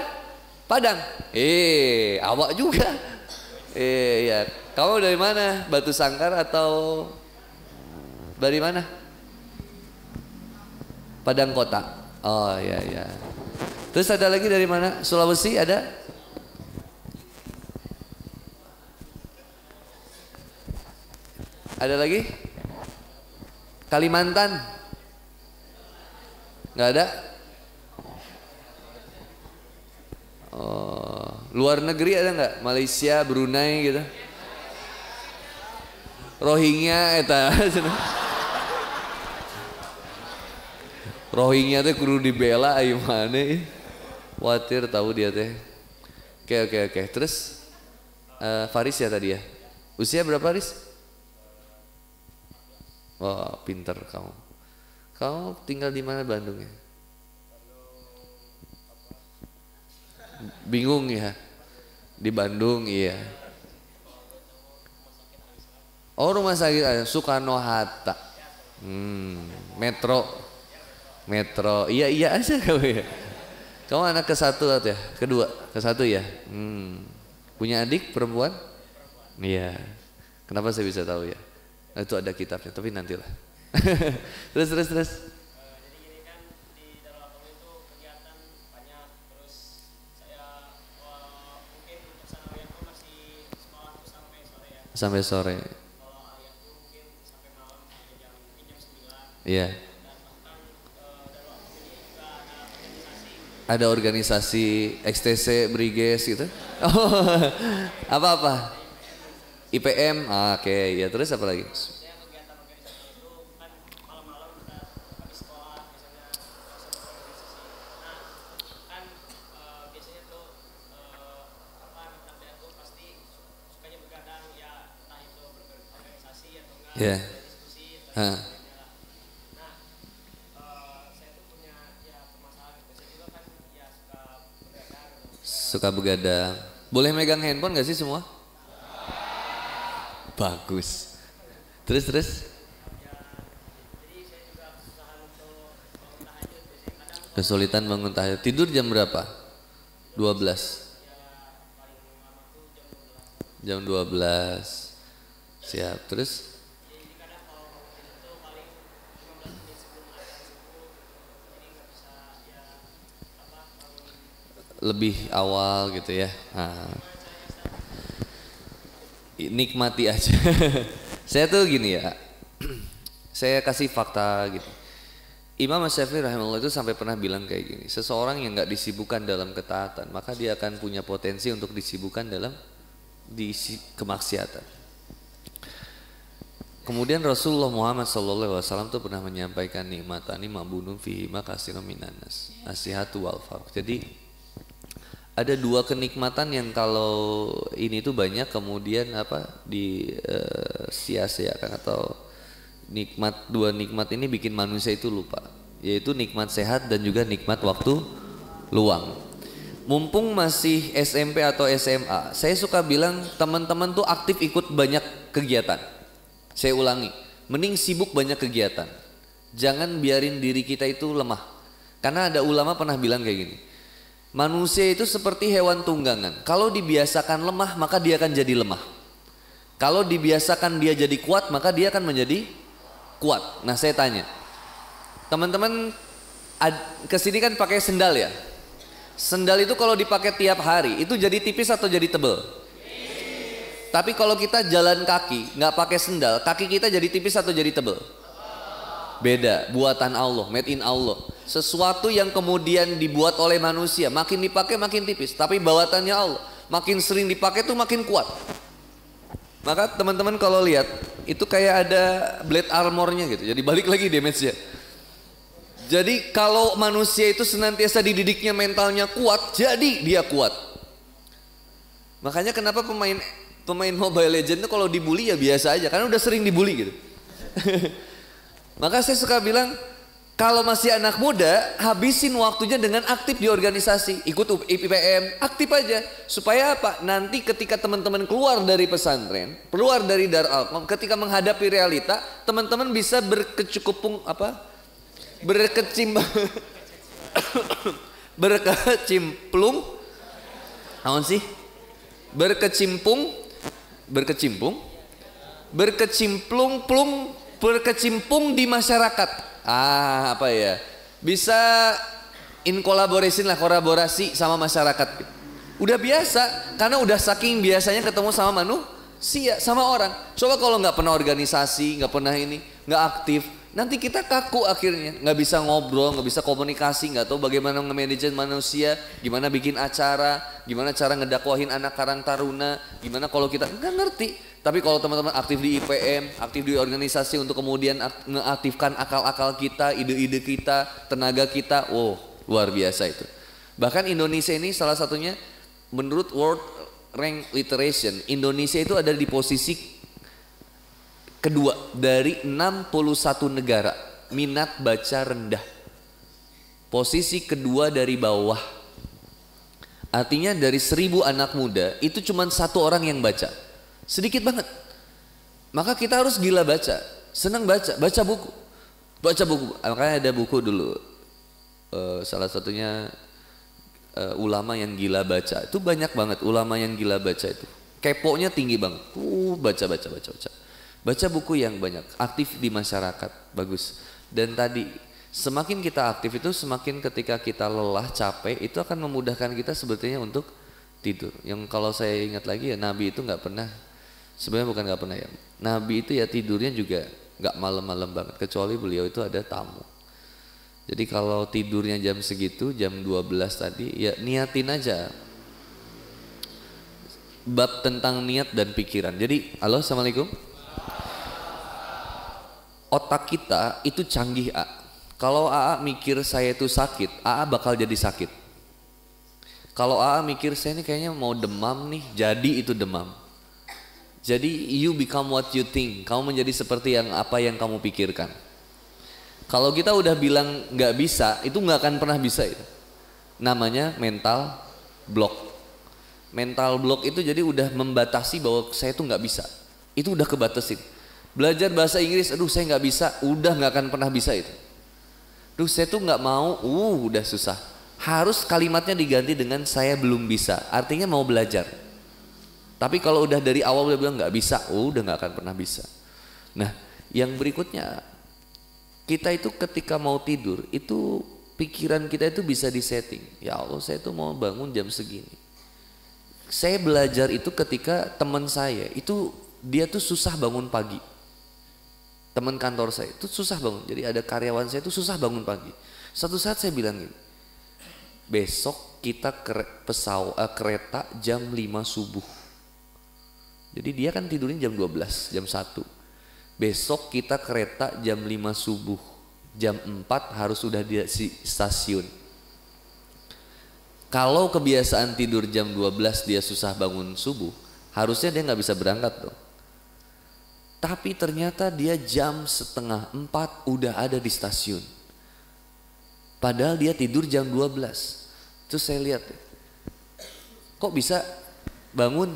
Awak juga. Ya. Kamu dari mana? Batu Sangkar atau dari mana? Padang Kota. Oh ya. Terus ada lagi dari mana? Sulawesi ada? Ada lagi? Kalimantan? Nggak ada? Oh, luar negeri ada nggak? Malaysia, Brunei gitu? Rohingya eta. Rohingya teh kudu dibela ayo mana? Khawatir tahu dia teh. Oke. Terus Faris ya tadi ya. Usia berapa Faris? Wah, pinter kamu. Kamu tinggal di mana Bandung ya? Bingung ya? Di Bandung iya. Oh, rumah sakit Soekarno-Hatta. Metro. Iya aja kamu ya. Kamu anak ke satu atau ya? Kedua, ke satu ya. Punya adik perempuan? Iya. Kenapa saya bisa tahu ya? Nah, itu ada kitabnya, tapi nantilah. Terus. Jadi gini kan di Darul Atom itu kegiatan banyak, terus saya mungkin untuk sanawiyah itu masih sekolah tuh sampai sore ya. Sampai sore. Kalau ayah tuh mungkin sampai malam sampai mungkin jam 9. Iya. Dan bahkan Darul Atom ini juga ada organisasi. Ada organisasi XTC Briges gitu. Oh, apa? IPM. Oke, ya terus apa lagi? Biasanya kegiatan organisasi itu kan malam-malam kita habis sekolah biasanya sama organisasi. Nah kan biasanya tuh anak saya tuh pasti sukanya begadang ya, entah itu berorganisasi atau enggak, Iya. diskusi atau Hah. sebagainya lah. Nah saya tuh punya ya permasalahan gitu. Saya juga kan ya suka begadang gitu. Suka begadang. Boleh megang handphone gak sih semua? Bagus. Terus. Jadi saya juga kesusahan untuk bangun tahajud biasanya kadang Kesulitan bangun tahajud. Tidur jam berapa? 12. ya paling lama tuh jam 12. Jam 12. Siap. Terus Jadi kadang kalau bangun tidur tuh paling 15 menit sebelum azan subuh gitu. Jadi nggak bisa ya bangun. lebih awal gitu ya. Nikmati aja. Saya tuh gini ya. Saya kasih fakta gitu. Imam Syafi'i rahimahullah itu sampai pernah bilang kayak gini. Seseorang yang nggak disibukkan dalam ketaatan, maka dia akan punya potensi untuk disibukkan dalam kemaksiatan. Kemudian Rasulullah Muhammad SAW tuh pernah menyampaikan nikmatani mabunun fihi makasirun minan nas. Nasihatu wal farq. Jadi ada dua kenikmatan yang kalau ini tuh banyak kemudian sia-siakan atau dua nikmat ini bikin manusia itu lupa, yaitu nikmat sehat dan juga nikmat waktu luang. Mumpung masih SMP atau SMA, saya suka bilang teman-teman tuh aktif ikut banyak kegiatan. Saya ulangi, mending sibuk banyak kegiatan. Jangan biarin diri kita itu lemah. Karena ada ulama pernah bilang kayak gini. Manusia itu seperti hewan tunggangan. Kalau dibiasakan lemah, maka dia akan jadi lemah. Kalau dibiasakan dia jadi kuat, maka dia akan menjadi kuat. Nah, saya tanya, teman-teman kesini kan pakai sendal ya? Sendal itu kalau dipakai tiap hari, itu jadi tipis atau jadi tebal? Tapi kalau kita jalan kaki, nggak pakai sendal, kaki kita jadi tipis atau jadi tebal? Beda, buatan Allah, made in Allah. Sesuatu yang kemudian dibuat oleh manusia, makin dipakai makin tipis. Tapi buatannya Allah, makin sering dipakai tuh makin kuat. Maka teman-teman kalau lihat, itu kayak ada blade armornya gitu. Jadi balik lagi damage-nya. Jadi kalau manusia itu senantiasa dididiknya mentalnya kuat, jadi dia kuat. Makanya kenapa pemain Mobile Legends itu kalau dibully ya biasa aja, karena udah sering dibully gitu. Maka saya suka bilang, kalau masih anak muda, habisin waktunya dengan aktif di organisasi, ikut IPM, aktif aja. Supaya apa? Nanti ketika teman-teman keluar dari pesantren, keluar dari Darul Atom, ketika menghadapi realita, teman-teman bisa berkecimpung di masyarakat. Bisa kolaborasi sama masyarakat. Udah biasa, karena udah saking biasanya ketemu sama manusia, sama orang. Coba kalau nggak pernah organisasi, nggak pernah nggak aktif, nanti kita kaku akhirnya, nggak bisa ngobrol, nggak bisa komunikasi, nggak tahu bagaimana nge-manage manusia, gimana bikin acara, gimana cara ngedakwahin anak karang taruna, gimana kalau kita nggak ngerti. Tapi kalau teman-teman aktif di IPM, aktif di organisasi untuk kemudian mengaktifkan akal-akal kita, ide-ide kita, tenaga kita, luar biasa itu. Bahkan Indonesia ini salah satunya, menurut World Rank Literation, Indonesia itu ada di posisi kedua dari 61 negara minat baca rendah. Posisi kedua dari bawah. Artinya dari 1000 anak muda itu cuma 1 orang yang baca. Sedikit banget. Maka kita harus gila baca, senang baca buku. Makanya ada buku dulu, salah satunya ulama yang gila baca. Itu banyak banget ulama yang gila baca itu. Keponya tinggi banget. Baca. Baca buku yang banyak, aktif di masyarakat, bagus. Dan tadi semakin kita aktif itu semakin ketika kita lelah, capek, itu akan memudahkan kita sebetulnya untuk tidur. Yang kalau saya ingat lagi ya, Nabi itu nggak pernah, sebenarnya bukan nggak pernah ya, Nabi itu ya tidurnya juga nggak malam-malam banget, kecuali beliau itu ada tamu. Jadi kalau tidurnya jam segitu, jam 12 tadi, ya niatin aja. Bab tentang niat dan pikiran. Jadi, halo, assalamualaikum. Otak kita itu canggih, A. Kalau AA mikir saya itu sakit, AA bakal jadi sakit. Kalau AA mikir saya ini kayaknya mau demam nih, jadi itu demam. Jadi you become what you think. Kamu menjadi seperti apa yang kamu pikirkan. Kalau kita udah bilang nggak bisa, itu nggak akan pernah bisa itu. Namanya mental block. Mental block itu jadi udah membatasi bahwa saya tuh nggak bisa. Itu udah kebatasin. Belajar bahasa Inggris, aduh saya nggak bisa, udah nggak akan pernah bisa itu. Duh saya tuh nggak mau, udah susah. Harus kalimatnya diganti dengan saya belum bisa. Artinya mau belajar. Tapi kalau udah dari awal udah bilang nggak bisa, udah nggak akan pernah bisa. Nah, yang berikutnya, kita itu ketika mau tidur, itu pikiran kita itu bisa disetting. Ya Allah, saya tuh mau bangun jam segini. Saya belajar itu ketika teman saya, itu dia tuh susah bangun pagi. Teman kantor saya itu susah bangun. Jadi ada karyawan saya itu susah bangun pagi. Satu saat saya bilang gini, besok kita kereta jam 5 subuh. Jadi dia kan tidurnya jam 12, jam 1. Besok kita kereta jam 5 subuh. Jam 4 harus sudah di stasiun. Kalau kebiasaan tidur jam 12 dia susah bangun subuh, harusnya dia nggak bisa berangkat dong. Tapi ternyata dia jam setengah 4 udah ada di stasiun. Padahal dia tidur jam 12. Terus saya lihat, kok bisa bangun?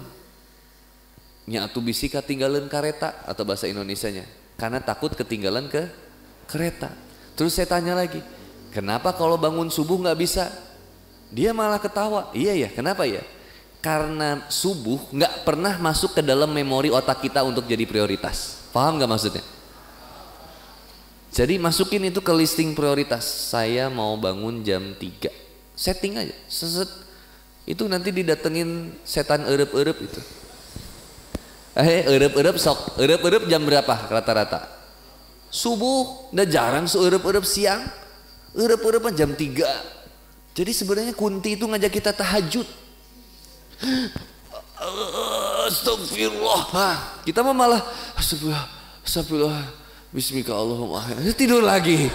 Nyatu bisi ketinggalan kereta, atau bahasa Indonesianya, karena takut ketinggalan ke kereta. Terus saya tanya lagi, kenapa kalau bangun subuh nggak bisa? Dia malah ketawa. Iya ya, kenapa ya? Karena subuh nggak pernah masuk ke dalam memori otak kita untuk jadi prioritas. Paham nggak maksudnya? Jadi masukin itu ke listing prioritas. Saya mau bangun jam 3. Setting aja, seset. Itu nanti didatengin setan eueup-eueup itu. Eueup-eueup sok. Eueup-eueup jam berapa rata-rata? Subuh. Udah jarang eueup-eueup siang. Eueup-eueup jam 3. Jadi sebenarnya Kunti itu ngajak kita tahajud. Astagfirullah. Kita mah malah astagfirullah. Bismika Allahumma. Tidur lagi.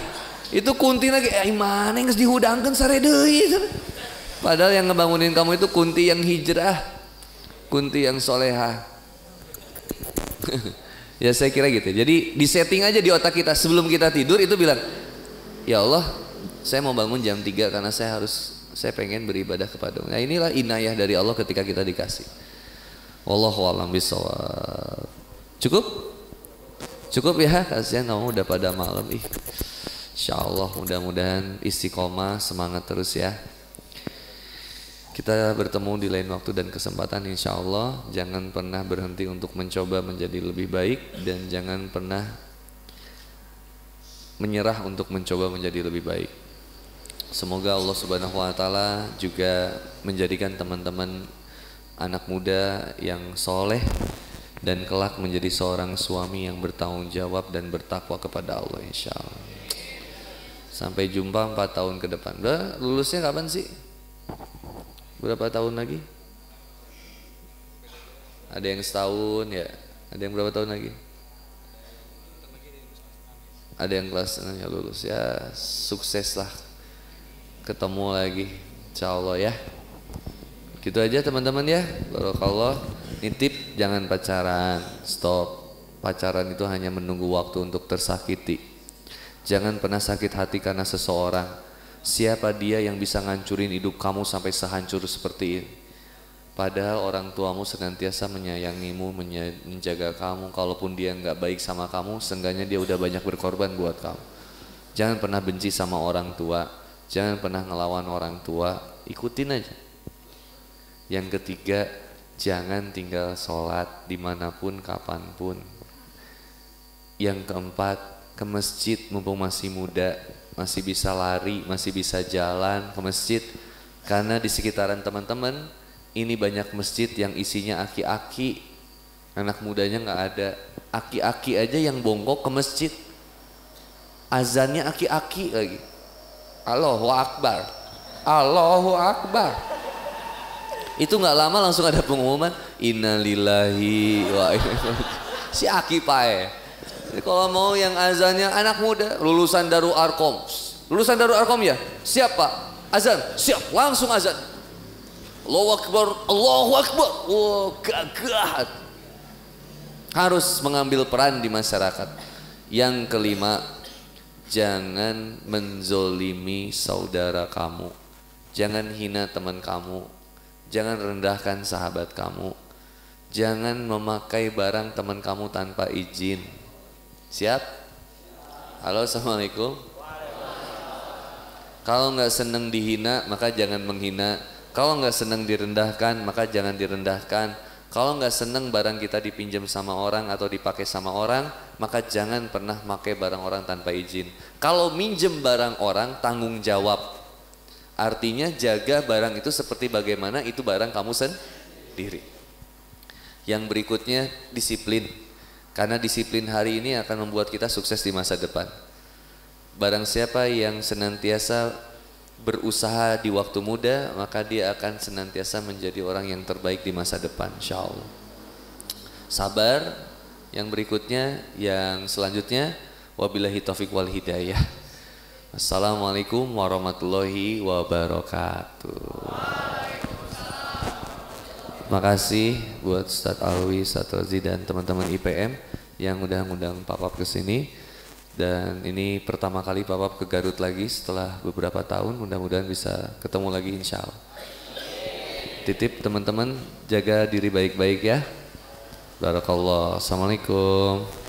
Itu Kunti lagi. Mana yang dihudangkan sare deui. Padahal yang ngebangunin kamu itu Kunti yang hijrah. Kunti yang solehah. Ya saya kira gitu. Jadi disetting aja di otak kita sebelum kita tidur itu bilang, ya Allah, saya mau bangun jam 3 karena saya pengen beribadah kepadamu. Nah inilah inayah dari Allah ketika kita dikasih. Wallahu a'lam bishawab. Cukup? Cukup ya, kasihan kamu udah pada malam. Insyaallah mudah-mudahan istiqomah, semangat terus ya. Kita bertemu di lain waktu dan kesempatan insyaallah. Jangan pernah berhenti untuk mencoba menjadi lebih baik, dan jangan pernah menyerah untuk mencoba menjadi lebih baik. Semoga Allah Subhanahu wa taala juga menjadikan teman-teman anak muda yang soleh dan kelak menjadi seorang suami yang bertanggung jawab dan bertakwa kepada Allah insyaallah. Sampai jumpa 4 tahun ke depan. Lulusnya kapan sih? Berapa tahun lagi? Ada yang setahun ya? Ada yang berapa tahun lagi? Ada yang kelas 6 ya lulus ya, sukses lah, ketemu lagi insyaallah ya. Gitu aja teman-teman ya. Barakallah. Nitip, jangan pacaran, stop. Pacaran itu hanya menunggu waktu untuk tersakiti. Jangan pernah sakit hati karena seseorang. Siapa dia yang bisa ngancurin hidup kamu sampai sehancur seperti ini? Padahal orang tuamu senantiasa menyayangimu, menjaga kamu. Kalaupun dia nggak baik sama kamu, seenggaknya dia udah banyak berkorban buat kamu. Jangan pernah benci sama orang tua. Jangan pernah ngelawan orang tua. Ikutin aja. Yang ketiga, jangan tinggal sholat dimanapun, kapanpun. Yang keempat, ke masjid mumpung masih muda, masih bisa lari, masih bisa jalan ke masjid. Karena di sekitaran teman-teman ini banyak masjid yang isinya aki-aki, anak mudanya nggak ada. Aki-aki aja yang bongkok ke masjid, azannya aki-aki lagi. Allahu Akbar, Allahu Akbar. Itu nggak lama langsung ada pengumuman innalillahi wa inna ilaihi raji'un. Si aki pae. Jadi kalau mau yang azannya anak muda, lulusan Darul Arkom. Lulusan Darul Arkom ya? Siap Pak? Azan? Siap, langsung azan. Allahu Akbar, Allahu Akbar. Wow, gagah. Harus mengambil peran di masyarakat. Yang kelima, jangan menzolimi saudara kamu. Jangan hina teman kamu. Jangan rendahkan sahabat kamu. Jangan memakai barang teman kamu tanpa izin. Siap? Halo, assalamualaikum. Kalau nggak senang dihina, maka jangan menghina. Kalau nggak senang direndahkan, maka jangan direndahkan. Kalau nggak senang barang kita dipinjam sama orang atau dipakai sama orang, maka jangan pernah pakai barang orang tanpa izin. Kalau minjem barang orang, tanggung jawab. Artinya jaga barang itu seperti bagaimana itu barang kamu sendiri. Yang berikutnya, disiplin. Karena disiplin hari ini akan membuat kita sukses di masa depan. Barang siapa yang senantiasa berusaha di waktu muda, maka dia akan senantiasa menjadi orang yang terbaik di masa depan, insya Allah. Sabar. Yang berikutnya, yang selanjutnya, wabillahi taufiq wal hidayah. Assalamualaikum warahmatullahi wabarakatuh. Makasih buat Ustadz Alwi, Ustadz Rozi dan teman-teman IPM yang udah ngundang Pak Pap ke sini. Dan ini pertama kali Pak Pap ke Garut lagi setelah beberapa tahun, mudah-mudahan bisa ketemu lagi insya Allah. Titip teman-teman, jaga diri baik-baik ya. Barakallah. Assalamualaikum.